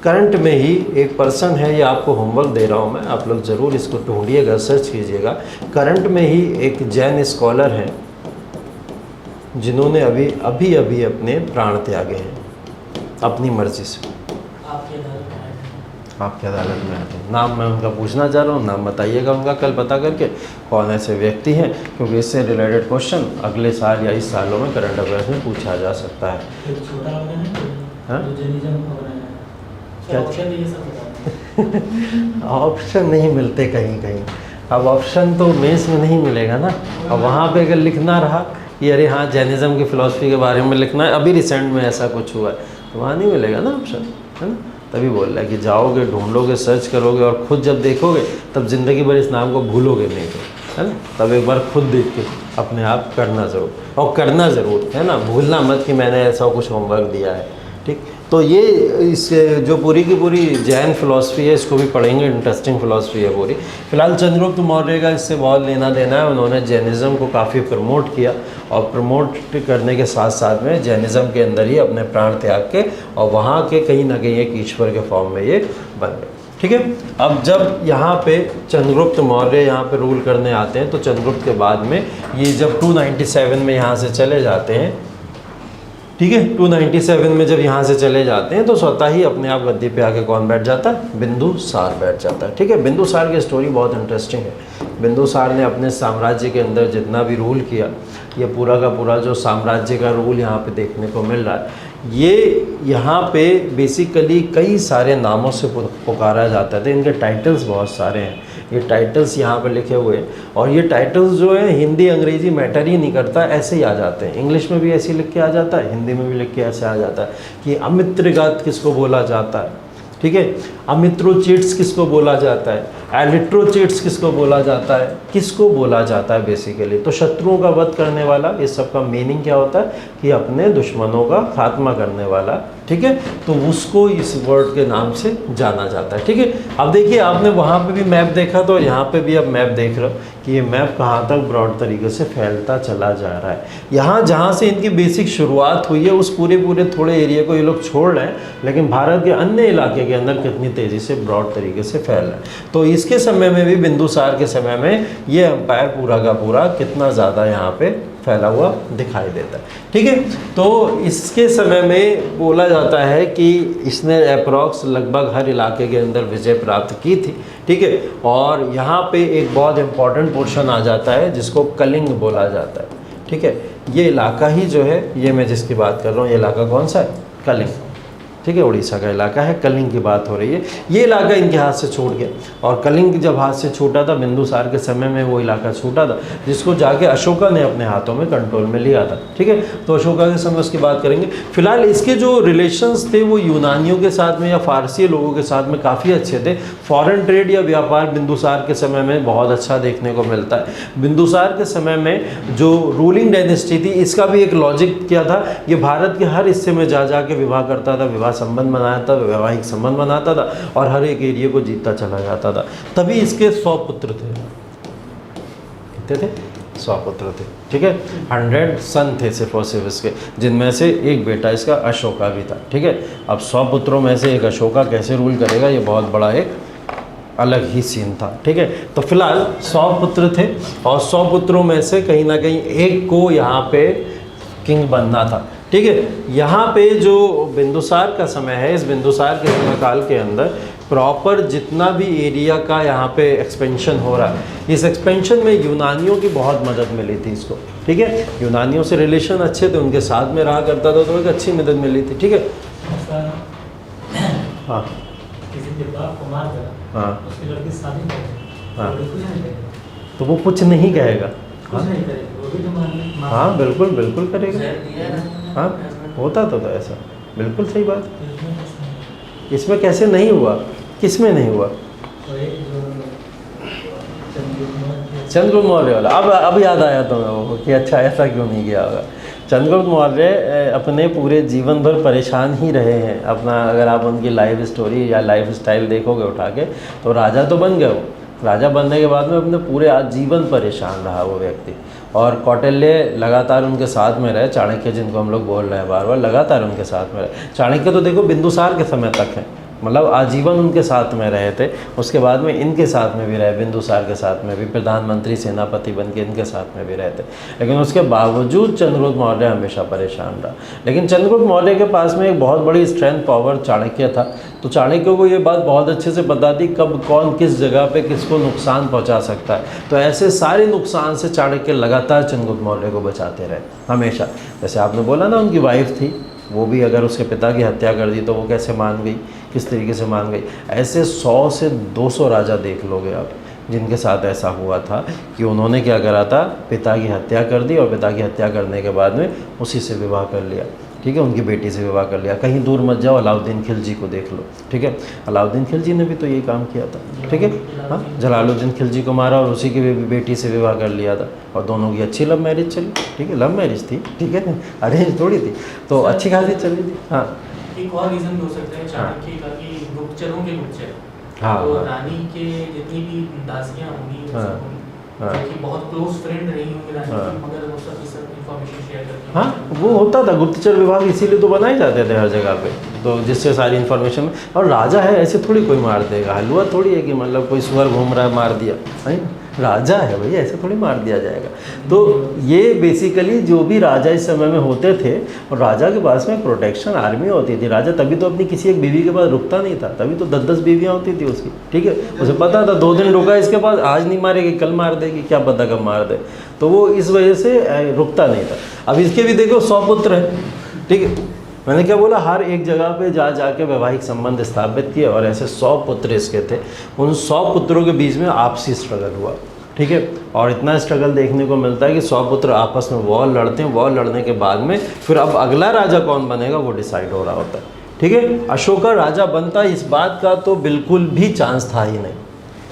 करंट में ही एक पर्सन है, ये आपको होमवर्क दे रहा हूँ मैं, आप लोग ज़रूर इसको ढूंढिएगा, सर्च कीजिएगा। करंट में ही एक जैन स्कॉलर हैं जिन्होंने अभी अभी अभी अपने प्राण त्यागे हैं अपनी मर्जी से। आपकी अदालत में आए थे। आपकी अदालत में आते हैं। नाम मैं उनका पूछना चाह रहा हूँ, नाम बताइएगा उनका कल पता करके कौन ऐसे व्यक्ति हैं, क्योंकि इससे रिलेटेड क्वेश्चन अगले साल या इस सालों में करंट अफेयर्स में पूछा जा सकता है। एक छोटा ऑर्गन है हाँ? जो जर्नलिज्म को बनाया है। क्या? ऑप्शन ये सब बताते हैं। ऑप्शन नहीं मिलते कहीं कहीं। अब ऑप्शन तो मेंस में नहीं मिलेगा ना। अब वहाँ पे अगर लिखना रहा कि अरे हाँ जैनिज़्म की फ़िलासफ़ी के बारे में लिखना है, अभी रिसेंट में ऐसा कुछ हुआ है, तो वहाँ नहीं मिलेगा ना ऑप्शन, है ना। तभी बोल रहा है कि जाओगे, ढूंढोगे, सर्च करोगे और ख़ुद जब देखोगे तब ज़िंदगी भर इस नाम को भूलोगे नहीं, तो है ना। तब एक बार खुद देख के अपने आप करना ज़रूर, और करना ज़रूर, है ना। भूलना मत कि मैंने ऐसा कुछ होमवर्क दिया है, ठीक। तो ये इस जो पूरी की पूरी जैन फ़िलासफ़ी है, इसको भी पढ़ेंगे, इंटरेस्टिंग फ़िलासफ़ी है पूरी। फ़िलहाल चंद्रगुप्त मौर्य का इससे बहुत लेना देना है। उन्होंने जैनिज़्म को काफ़ी प्रमोट किया, और प्रमोट करने के साथ साथ में जैनिज़्म के अंदर ही अपने प्राण त्याग के और वहाँ के कहीं ना कहीं एक ईश्वर के फॉर्म में ये बन गए, ठीक है। अब जब यहाँ पे चंद्रगुप्त मौर्य यहाँ पे रूल करने आते हैं, तो चंद्रगुप्त के बाद में ये जब 297 में यहाँ से चले जाते हैं, ठीक है, 297 में जब यहाँ से चले जाते हैं तो स्वतः ही अपने आप गद्दी पे आके कौन बैठ जाता है? बिंदुसार बैठ जाता है, ठीक है। बिंदुसार की स्टोरी बहुत इंटरेस्टिंग है। बिंदुसार ने अपने साम्राज्य के अंदर जितना भी रूल किया, ये पूरा का पूरा जो साम्राज्य का रूल यहाँ पे देखने को मिल रहा है, ये यहाँ पे बेसिकली कई सारे नामों से पुकारा जाता था। इनके टाइटल्स बहुत सारे हैं, ये टाइटल्स यहाँ पे लिखे हुए हैं, और ये टाइटल्स जो है हिंदी अंग्रेजी मैटर ही नहीं करता, ऐसे ही आ जाते हैं। इंग्लिश में भी ऐसे ही लिख के आ जाता है, हिंदी में भी लिख के ऐसे आ जाता है कि अमित्रगत किसको बोला जाता है, ठीक है। अमित्रोचिट्स किसको बोला जाता है, एलिट्रोचिट्स किसको बोला जाता है, किसको बोला जाता है बेसिकली। तो शत्रुओं का वध करने वाला, इस सब का मीनिंग क्या होता है कि अपने दुश्मनों का खात्मा करने वाला, ठीक है। तो उसको इस वर्ड के नाम से जाना जाता है, ठीक है। अब देखिए, आपने वहाँ पे भी मैप देखा तो यहाँ पे भी अब मैप देख रहे हो कि ये मैप कहाँ तक ब्रॉड तरीके से फैलता चला जा रहा है। यहाँ जहाँ से इनकी बेसिक शुरुआत हुई है, उस पूरे थोड़े एरिया को ये लोग छोड़ रहे हैं, लेकिन भारत के अन्य इलाके के अंदर कितनी तेज़ी से ब्रॉड तरीके से फैल रहा है। तो इसके समय में भी, बिंदुसार के समय में, ये एम्पायर पूरा का पूरा कितना ज़्यादा यहाँ पे फैला हुआ दिखाई देता है, ठीक है। तो इसके समय में बोला जाता है कि इसने अप्रॉक्स लगभग हर इलाके के अंदर विजय प्राप्त की थी, ठीक है। और यहाँ पे एक बहुत इम्पॉर्टेंट पोर्शन आ जाता है जिसको कलिंग बोला जाता है, ठीक है। ये इलाका ही जो है, ये मैं जिसकी बात कर रहा हूँ, ये इलाका कौन सा है? कलिंग, ठीक है। उड़ीसा का इलाका है, कलिंग की बात हो रही है। ये इलाका इनके हाथ से छूट गया, और कलिंग जब हाथ से छूटा था, बिंदुसार के समय में वो इलाका छूटा था, जिसको जाके अशोका ने अपने हाथों में कंट्रोल में लिया था, ठीक है। तो अशोका के समय उसकी बात करेंगे। फिलहाल इसके जो रिलेशंस थे वो यूनानियों के साथ में या फारसी लोगों के साथ में काफ़ी अच्छे थे। फॉरेन ट्रेड या व्यापार बिंदुसार के समय में बहुत अच्छा देखने को मिलता है। बिंदुसार के समय में जो रूलिंग डायनेस्टी थी, इसका भी एक लॉजिक क्या था, ये भारत के हर हिस्से में जा के विवाह करता था, विवाह संबंध बनाया था, वैवाहिक संबंध बनाता था, और हर एक एरिया को जीतता चला जाता था। तभी इसके 100 पुत्र थे, कितने थे? 100 पुत्र थे, ठीक है। 100 सन थे सिर्फ और सिर्फ इसके, जिनमें से एक बेटा इसका अशोका भी था, ठीक है। अब 100 पुत्रों में से एक अशोका कैसे रूल करेगा, ये बहुत बड़ा एक अलग ही सीन था, ठीक है। तो फिलहाल 100 पुत्र थे, और 100 पुत्रों में से कहीं ना कहीं एक को यहाँ पे किंग बनना था, ठीक है। यहाँ पे जो बिंदुसार का समय है, इस बिंदुसार के समय काल के अंदर प्रॉपर जितना भी एरिया का यहाँ पे एक्सपेंशन हो रहा है, इस एक्सपेंशन में यूनानियों की बहुत मदद मिली थी इसको, ठीक है। यूनानियों से रिलेशन अच्छे थे, उनके साथ में रहा करता था, तो एक अच्छी मदद मिली थी, ठीक है। हाँ, किसी के बाप को मार कर हाँ, उसकी लड़की से शादी कर, हाँ, कुछ नहीं करेगा, तो वो कुछ नहीं कहेगा, कुछ नहीं करेगा, वो भी तो मान हाँ बिल्कुल बिल्कुल करेगा, जहर दिया है ना। हाँ होता तो था ऐसा, बिल्कुल सही बात। तो इसमें कुछ नहीं। इसमें कैसे नहीं हुआ, किस में नहीं हुआ? तो एक जो चंद्रगुप्त मौर्य वाला, अब याद आया तुम्हें वो कि अच्छा ऐसा क्यों नहीं किया होगा। चंद्रगुप्त मौर्य अपने पूरे जीवन भर परेशान ही रहे हैं अपना। अगर आप उनकी लाइफ स्टोरी या लाइफ स्टाइल देखोगे उठा के, तो राजा तो बन गए वो, राजा बनने के बाद में अपने पूरे आजीवन परेशान रहा वो व्यक्ति। और कौटिल्य लगातार उनके साथ में रहे, चाणक्य जिनको हम लोग बोल रहे हैं बार बार, लगातार उनके साथ में रहे। चाणक्य तो देखो बिंदुसार के समय तक है, मतलब आजीवन उनके साथ में रहे थे। उसके बाद में इनके साथ में भी रहे, बिंदुसार के साथ में भी, प्रधानमंत्री सेनापति बन के इनके साथ में भी रहते। लेकिन उसके बावजूद चंद्रगुप्त मौर्य हमेशा परेशान रहा। लेकिन चंद्रगुप्त मौर्य के पास में एक बहुत बड़ी स्ट्रेंथ पावर चाणक्य था। तो चाणक्य को ये बात बहुत अच्छे से पता थी कब कौन किस जगह पे किसको नुकसान पहुंचा सकता है। तो ऐसे सारे नुकसान से चाणक्य लगातार चंद्रगुप्त मौर्य को बचाते रहे हमेशा। जैसे आपने बोला ना उनकी वाइफ थी, वो भी अगर उसके पिता की हत्या कर दी तो वो कैसे मान गई, किस तरीके से मान गई। ऐसे 100 से 200 राजा देख लोगे आप जिनके साथ ऐसा हुआ था कि उन्होंने क्या करा था, पिता की हत्या कर दी और पिता की हत्या करने के बाद में उसी से विवाह कर लिया। ठीक है, उनकी बेटी से विवाह कर लिया। कहीं दूर मत जाओ, अलाउद्दीन खिलजी को देख लो। ठीक है, अलाउद्दीन खिलजी ने भी तो यही काम किया था। ठीक है, हाँ, जलालुद्दीन खिलजी को मारा और उसी की बेटी से विवाह कर लिया था और दोनों की अच्छी लव मैरिज चली। ठीक है, लव मैरिज थी, ठीक है, अरेंज थोड़ी थी, तो अच्छी खासी चली थी। हाँ, एक और रीज़न भी हो सकता है चाणक्य का कि गुप्तचरों के गुप्तचर। हाँ, तो हाँ, रानी के जितनी भी दासियाँ होंगी, हाँ, हाँ, जो कि बहुत क्लोज फ्रेंड रही होंगी रानी हाँ, की, मगर वो सब इन्फॉर्मेशन शेयर करती हाँ, वो होता था। गुप्तचर विभाग इसीलिए तो बनाए जाते थे हर जगह पे, तो जिससे सारी इन्फॉर्मेशन। और राजा है, ऐसे थोड़ी कोई मार देगा, हलवा थोड़ी है कि मतलब कोई सुअर घूम रहा है मार दिया, है राजा है भैया, ऐसे थोड़ी मार दिया जाएगा। तो ये बेसिकली जो भी राजा इस समय में होते थे, और राजा के पास में प्रोटेक्शन आर्मी होती थी। राजा तभी तो अपनी किसी एक बीवी के पास रुकता नहीं था, तभी तो 10-10 बीवियाँ होती थी उसकी। ठीक है, उसे पता था 2 दिन रुका इसके पास, आज नहीं मारेगी कल मार देगी, क्या पता कब मार दे। तो वो इस वजह से रुकता नहीं था। अब इसके भी देखो 100 पुत्र हैं। ठीक है, मैंने क्या बोला, हर एक जगह पे जा जाके वैवाहिक संबंध स्थापित किए और ऐसे 100 पुत्र इसके थे। उन 100 पुत्रों के बीच में आपसी स्ट्रगल हुआ। ठीक है, और इतना स्ट्रगल देखने को मिलता है कि 100 पुत्र आपस में वॉर लड़ते हैं। वॉर लड़ने के बाद में फिर अब अगला राजा कौन बनेगा वो डिसाइड हो रहा होता है। ठीक है, अशोका राजा बनता, इस बात का तो बिल्कुल भी चांस था ही नहीं।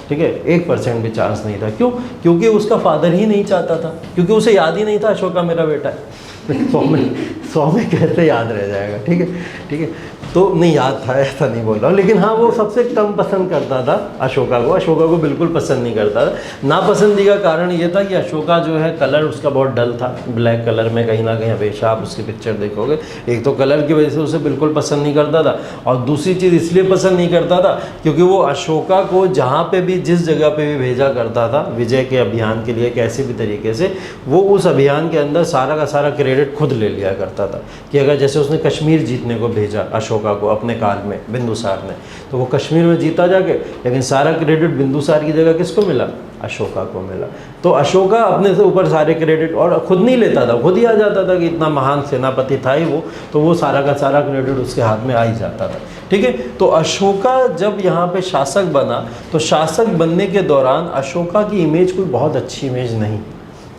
ठीक है, 1% भी चांस नहीं था। क्यों? क्योंकि उसका फादर ही नहीं चाहता था, क्योंकि उसे याद ही नहीं था अशोका मेरा बेटा है। 100 में कैसे याद रह जाएगा। ठीक है, ठीक है, तो नहीं याद था, ऐसा नहीं बोल रहा हूँ, लेकिन हाँ वो सबसे कम पसंद करता था अशोका को। अशोका को बिल्कुल पसंद नहीं करता था। नापसंदी का कारण ये था कि अशोका जो है कलर उसका बहुत डल था, ब्लैक कलर में कहीं ना कहीं हमेशा आप उसकी पिक्चर देखोगे। एक तो कलर की वजह से उसे बिल्कुल पसंद नहीं करता था, और दूसरी चीज़ इसलिए पसंद नहीं करता था क्योंकि वो अशोका को जहाँ पे भी जिस जगह पे भी भेजा करता था विजय के अभियान के लिए, कैसे भी तरीके से वो उस अभियान के अंदर सारा का सारा क्रेडिट खुद ले लिया करता था। कि अगर जैसे उसने कश्मीर जीतने को भेजा अशोका को अपने काल में बिंदुसार ने, तो वो कश्मीर में जीता जाके, लेकिन सारा क्रेडिट बिंदुसार की जगह किसको मिला? अशोका को मिला। तो अशोका अपने से ऊपर सारे क्रेडिट और खुद नहीं लेता था, खुद ही आ जाता था कि इतना महान सेनापति था ही वो, तो वो सारा का सारा क्रेडिट उसके हाथ में आ ही जाता था। ठीक है, तो अशोका जब यहाँ पे शासक बना, तो शासक बनने के दौरान अशोका की इमेज कोई बहुत अच्छी इमेज नहीं,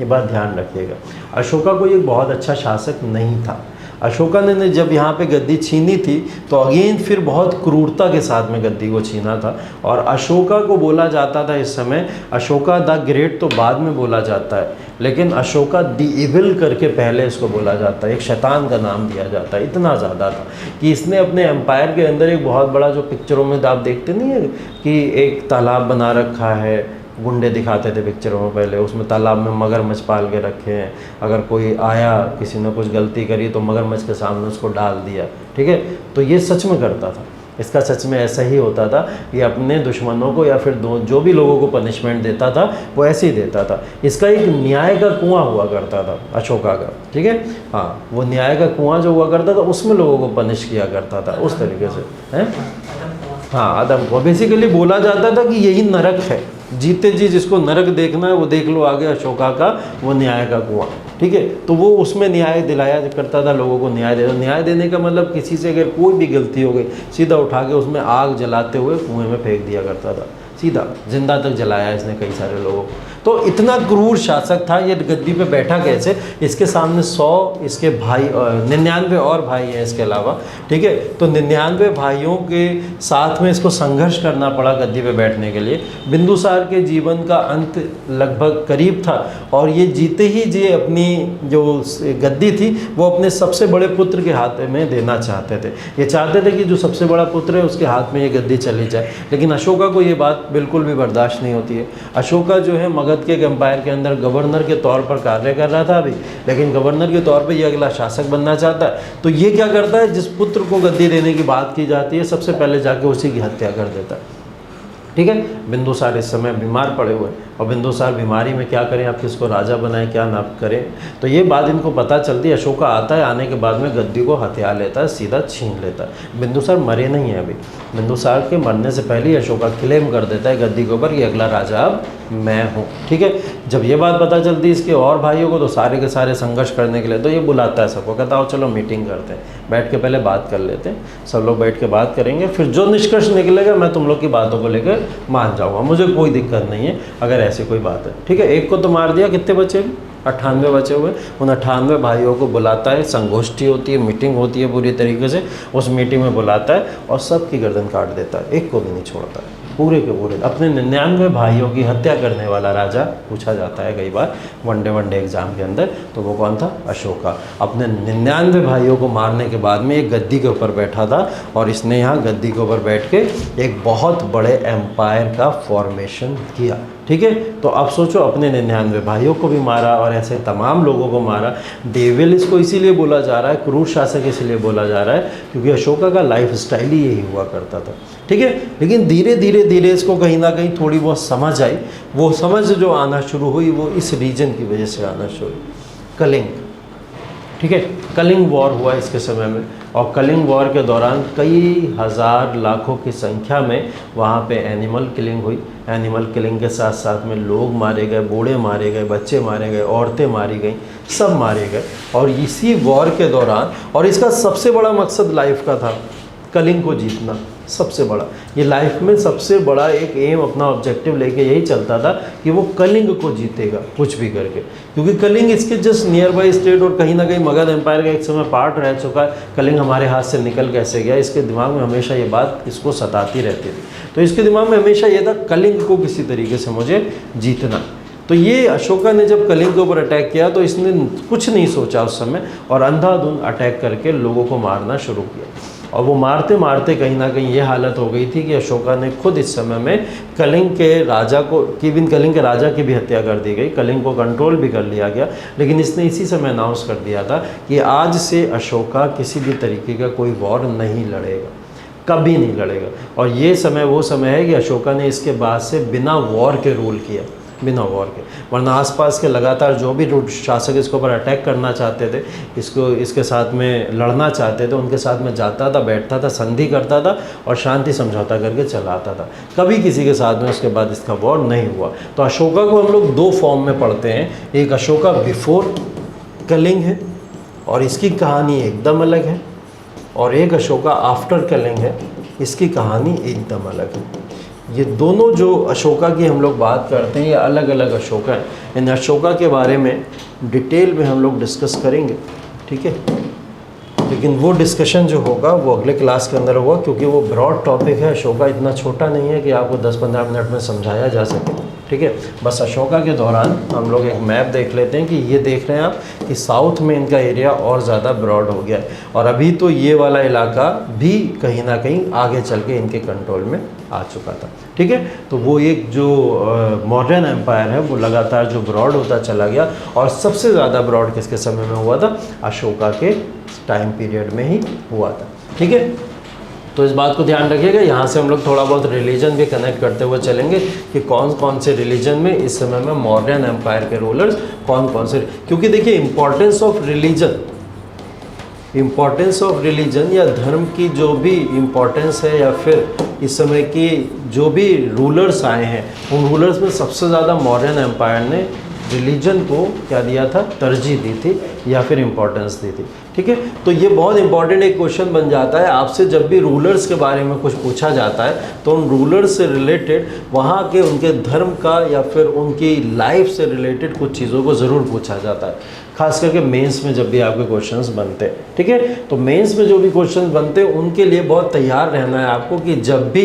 ये बात ध्यान रखिएगा। अशोका कोई एक बहुत अच्छा शासक नहीं था। अशोका ने जब यहाँ पे गद्दी छीनी थी तो अगेन फिर बहुत क्रूरता के साथ में गद्दी को छीना था, और अशोका को बोला जाता था इस समय, अशोका द ग्रेट तो बाद में बोला जाता है, लेकिन अशोका द इविल करके पहले इसको बोला जाता है, एक शैतान का नाम दिया जाता है। इतना ज़्यादा था कि इसने अपने एम्पायर के अंदर एक बहुत बड़ा, जो पिक्चरों में आप देखते नहीं है कि एक तालाब बना रखा है, गुंडे दिखाते थे पिक्चरों में पहले, उसमें तालाब में मगरमच्छ पाल के रखे हैं, अगर कोई आया किसी ने कुछ गलती करी तो मगरमच्छ के सामने उसको डाल दिया। ठीक है, तो ये सच में करता था, इसका सच में ऐसा ही होता था। ये अपने दुश्मनों को या फिर जो भी लोगों को पनिशमेंट देता था वो ऐसे ही देता था। इसका एक न्याय का कुआं हुआ करता था अशोका का। ठीक है, हाँ, वो न्याय का कुआं जो हुआ करता था उसमें लोगों को पनिश किया करता था उस तरीके से, हैं। हाँ, आदम को बेसिकली बोला जाता था कि यही नरक है, जीते जी जिसको नरक देखना है वो देख लो आगे अशोका का वो न्याय का कुआं। ठीक है, तो वो उसमें न्याय दिलाया करता था लोगों को, न्याय देने का मतलब किसी से अगर कोई भी गलती हो गई सीधा उठा के उसमें आग जलाते हुए कुएं में फेंक दिया करता था, सीधा जिंदा तक जलाया इसने कई सारे लोगों को। तो इतना क्रूर शासक था। ये गद्दी पे बैठा कैसे? इसके सामने 100 इसके भाई 99 और भाई हैं इसके अलावा। ठीक है, तो 99 भाइयों के साथ में इसको संघर्ष करना पड़ा गद्दी पे बैठने के लिए। बिंदुसार के जीवन का अंत लगभग करीब था, और ये जीते ही जी अपनी जो गद्दी थी वो अपने सबसे बड़े पुत्र के हाथ में देना चाहते थे। ये चाहते थे कि जो सबसे बड़ा पुत्र है उसके हाथ में ये गद्दी चली जाए, लेकिन अशोका को ये बात बिल्कुल भी बर्दाश्त नहीं होती है। अशोका जो है मगध मगध के एम्पायर के अंदर गवर्नर के तौर पर कार्य कर रहा था अभी, लेकिन गवर्नर के तौर पे ये अगला शासक बनना चाहता है। तो ये क्या करता है, जिस पुत्र को गद्दी देने की बात की जाती है सबसे पहले जाके उसी की हत्या कर देता है। ठीक है, बिंदुसार इस समय बीमार पड़े हुए हैं और बिंदुसार बीमारी में क्या करें, आप किसको राजा बनाएं, क्या ना करें। तो ये बात इनको पता चलती है। अशोका आता है, आने के बाद में गद्दी को हथिया लेता है, सीधा छीन लेता है। बिंदुसार मरे नहीं है अभी, बिंदुसार के मरने से पहले ही अशोका क्लेम कर देता है गद्दी के ऊपर कि अगला राजा अब मैं हूँ। ठीक है, जब ये बात पता चलती है इसके और भाइयों को तो सारे के सारे संघर्ष करने के लिए तो ये बुलाता है सबको, कहता हो चलो मीटिंग करते हैं, बैठ के पहले बात कर लेते हैं। सब लोग बैठ के बात करेंगे, फिर जो निष्कर्ष निकलेगा मैं तुम लोग की बातों को लेकर मान जाऊँगा, मुझे कोई दिक्कत नहीं है अगर ऐसी कोई बात है। ठीक है, एक को तो मार दिया, कितने बचे? 98 बचे हुए। उन 98 भाइयों को बुलाता है, संगोष्ठी होती है, मीटिंग होती है पूरी तरीके से। उस मीटिंग में बुलाता है और सबकी गर्दन काट देता है, एक को भी नहीं छोड़ता है, पूरे के पूरे। अपने 99 भाइयों की हत्या करने वाला राजा पूछा जाता है कई बार वनडे एग्जाम के अंदर, तो वो कौन था? अशोका। अपने 99 भाइयों को मारने के बाद में एक गद्दी के ऊपर बैठा था और इसने यहाँ गद्दी के ऊपर बैठ के एक बहुत बड़े एम्पायर का फॉर्मेशन किया। ठीक है, तो अब सोचो, अपने 99 भाइयों को भी मारा और ऐसे तमाम लोगों को मारा। डेविल इसको इसीलिए बोला जा रहा है, क्रूर शासक इसलिए बोला जा रहा है क्योंकि अशोका का लाइफ स्टाइल ही यही हुआ करता था। ठीक है, लेकिन धीरे धीरे इसको कहीं ना कहीं थोड़ी बहुत समझ आई। वो समझ जो आना शुरू हुई वो इस रीजन की वजह से आना शुरू हुई, कलिंग। ठीक है, कलिंग वॉर हुआ इसके समय में, और कलिंग वॉर के दौरान कई हज़ार लाखों की संख्या में वहाँ पे एनिमल किलिंग हुई। एनिमल किलिंग के साथ साथ में लोग मारे गए, बूढ़े मारे गए, बच्चे मारे गए, औरतें मारी गई, सब मारे गए। और इसी वॉर के दौरान, और इसका सबसे बड़ा मकसद लाइफ का था कलिंग को जीतना, सबसे बड़ा। ये लाइफ में सबसे बड़ा एक एम, अपना ऑब्जेक्टिव लेके यही चलता था कि वो कलिंग को जीतेगा कुछ भी करके, क्योंकि कलिंग इसके जस्ट नियर बाई स्टेट और कहीं ना कहीं मगध एम्पायर का एक समय पार्ट रह चुका है। कलिंग हमारे हाथ से निकल कैसे गया, इसके दिमाग में हमेशा ये बात इसको सताती रहती थी। तो इसके दिमाग में हमेशा ये था कलिंग को किसी तरीके से मुझे जीतना। तो ये अशोका ने जब कलिंग के ऊपर अटैक किया तो इसने कुछ नहीं सोचा उस समय और अंधाधुंध अटैक करके लोगों को मारना शुरू किया। और वो मारते मारते कहीं ना कहीं ये हालत हो गई थी कि अशोका ने खुद इस समय में कलिंग के राजा को, इवन कलिंग के राजा की भी हत्या कर दी गई, कलिंग को कंट्रोल भी कर लिया गया। लेकिन इसने इसी समय अनाउंस कर दिया था कि आज से अशोका किसी भी तरीके का कोई वॉर नहीं लड़ेगा, कभी नहीं लड़ेगा। और ये समय वो समय है कि अशोका ने इसके बाद से बिना वॉर के रूल किया, बिना वॉर के। वरना आसपास के लगातार जो भी शासक इसके ऊपर अटैक करना चाहते थे, इसके साथ में लड़ना चाहते थे, उनके साथ में जाता था, बैठता था, संधि करता था और शांति समझौता करके चला आता था। कभी किसी के साथ में उसके बाद इसका वॉर नहीं हुआ। तो अशोका को हम लोग दो फॉर्म में पढ़ते हैं, एक अशोका बिफोर कलिंग है और इसकी कहानी एकदम अलग है, और एक अशोका आफ्टर कलिंग है, इसकी कहानी एकदम अलग है। ये दोनों जो अशोका की हम लोग बात करते हैं ये अलग अलग अशोका हैं। इन अशोका के बारे में डिटेल में हम लोग डिस्कस करेंगे, ठीक है। लेकिन वो डिस्कशन जो होगा वो अगले क्लास के अंदर होगा, क्योंकि वो ब्रॉड टॉपिक है। अशोका इतना छोटा नहीं है कि आपको 10-15 मिनट में समझाया जा सके, ठीक है। बस अशोका के दौरान हम लोग एक मैप देख लेते हैं कि ये देख रहे हैं आप कि साउथ में इनका एरिया और ज़्यादा ब्रॉड हो गया है, और अभी तो ये वाला इलाका भी कहीं ना कहीं आगे चल के इनके कंट्रोल में आ चुका था, ठीक है। तो वो एक जो मॉडर्न एम्पायर है वो लगातार जो ब्रॉड होता चला गया, और सबसे ज़्यादा ब्रॉड किसके समय में हुआ था? अशोका के टाइम पीरियड में ही हुआ था, ठीक है। तो इस बात को ध्यान रखिएगा। यहाँ से हम लोग थोड़ा बहुत रिलीजन भी कनेक्ट करते हुए चलेंगे कि कौन कौन से रिलीजन में इस समय में मॉडर्न एम्पायर के रूलर्स कौन कौन से, क्योंकि देखिए इम्पोर्टेंस ऑफ रिलीजन या धर्म की जो भी इम्पोर्टेंस है, या फिर इस समय की जो भी रूलर्स आए हैं उन रूलर्स में सबसे ज़्यादा मॉडर्न एम्पायर ने रिलीजन को क्या दिया था? तरजीह दी थी या फिर इम्पोर्टेंस दी थी, ठीक है। तो ये बहुत इंपॉर्टेंट एक क्वेश्चन बन जाता है आपसे, जब भी रूलर्स के बारे में कुछ पूछा जाता है तो उन रूलर्स से रिलेटेड वहाँ के उनके धर्म का या फिर उनकी लाइफ से रिलेटेड कुछ चीज़ों को ज़रूर पूछा जाता है, खास करके मेंस में जब भी आपके क्वेश्चंस बनते हैं, ठीक है। तो मेंस में जो भी क्वेश्चंस बनते हैं उनके लिए बहुत तैयार रहना है आपको कि जब भी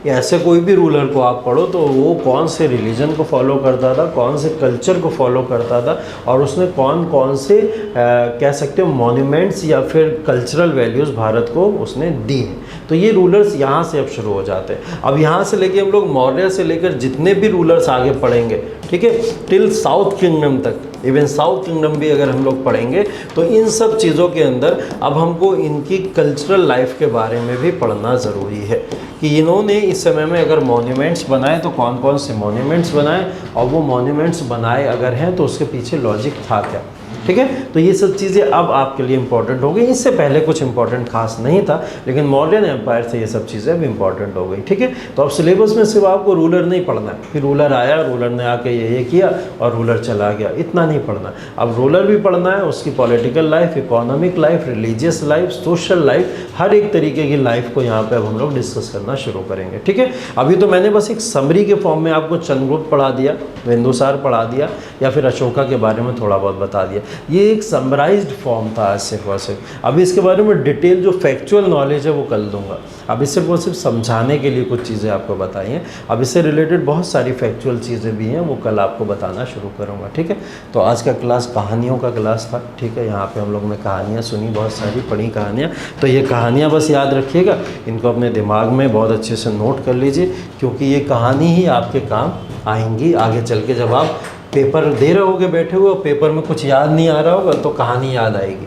ऐसे कोई भी रूलर को आप पढ़ो तो वो कौन से रिलीजन को फॉलो करता था, कौन से कल्चर को फॉलो करता था, और उसने कौन कौन से कह सकते हो मॉन्यूमेंट मूवमेंट्स या फिर कल्चरल वैल्यूज़ भारत को उसने दी है। तो ये रूलर्स यहाँ से अब शुरू हो जाते हैं। अब यहाँ से लेके हम लोग मौर्य से लेकर जितने भी रूलर्स आगे पढ़ेंगे, ठीक है, टिल साउथ किंगडम तक, इवन साउथ किंगडम भी अगर हम लोग पढ़ेंगे तो इन सब चीज़ों के अंदर अब हमको इनकी कल्चरल लाइफ के बारे में भी पढ़ना ज़रूरी है कि इन्होंने इस समय में अगर मॉन्यूमेंट्स बनाए तो कौन कौन से मॉन्यूमेंट्स बनाए, और वो मॉन्यूमेंट्स बनाए अगर हैं तो उसके पीछे लॉजिक था क्या। ठीक है, तो ये सब चीज़ें अब आपके लिए इंपॉर्टेंट हो गई। इससे पहले कुछ इंपॉर्टेंट खास नहीं था, लेकिन मौर्यन एम्पायर से ये सब चीज़ें अब इंपॉर्टेंट हो गई। ठीक है, तो अब सिलेबस में सिर्फ आपको रूलर नहीं पढ़ना है कि रूलर आया, रूलर ने आके ये किया और रूलर चला गया, इतना नहीं पढ़ना। अब रूलर भी पढ़ना है, उसकी political life, economic life, religious life, social life, हर एक तरीके की लाइफ को यहाँ पे अब हम लोग डिस्कस करना शुरू करेंगे। ठीक है, अभी तो मैंने बस एक समरी के फॉर्म में आपको चंद्रगुप्त पढ़ा दिया, बिंदुसार पढ़ा दिया, या फिर अशोका के बारे में थोड़ा बहुत बता दिया। ये एक समराइज्ड फॉर्म था आज सिर्फ और सिर्फ। अभी इसके बारे में डिटेल जो फैक्चुअल नॉलेज है वो कल दूंगा। अभी सिर्फ और सिर्फ समझाने के लिए कुछ चीज़ें आपको बताई हैं। अब इससे रिलेटेड बहुत सारी फैक्चुअल चीज़ें भी हैं, वो कल आपको बताना शुरू करूँगा। ठीक है, तो आज का क्लास कहानियों का क्लास था। ठीक है, यहाँ पे हम लोग ने कहानियाँ सुनी, बहुत सारी पढ़ी कहानियाँ। तो ये कहानियाँ बस याद रखिएगा, इनको अपने दिमाग में बहुत अच्छे से नोट कर लीजिए, क्योंकि ये कहानी ही आपके काम आएंगी आगे चल के। जब आप पेपर दे रहे होगे बैठे हुए, पेपर में कुछ याद नहीं आ रहा होगा तो कहानी याद आएगी।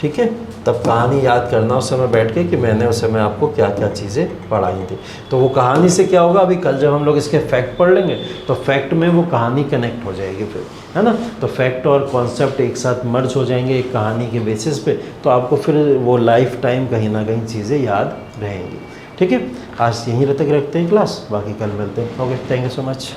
ठीक है, तब कहानी याद करना उस समय बैठ के कि मैंने उस समय आपको क्या क्या चीज़ें पढ़ाई थी। तो वो कहानी से क्या होगा, अभी कल जब हम लोग इसके फैक्ट पढ़ लेंगे तो फैक्ट में वो कहानी कनेक्ट हो जाएगी फिर, है ना। तो फैक्ट और कॉन्सेप्ट एक साथ मर्ज हो जाएंगे एक कहानी के बेसिस पे, तो आपको फिर वो लाइफ टाइम कहीं ना कहीं चीज़ें याद रहेंगी। ठीक है, आज यहीं तक रखते हैं क्लास, बाकी कल मिलते हैं। Okay, thank you so much.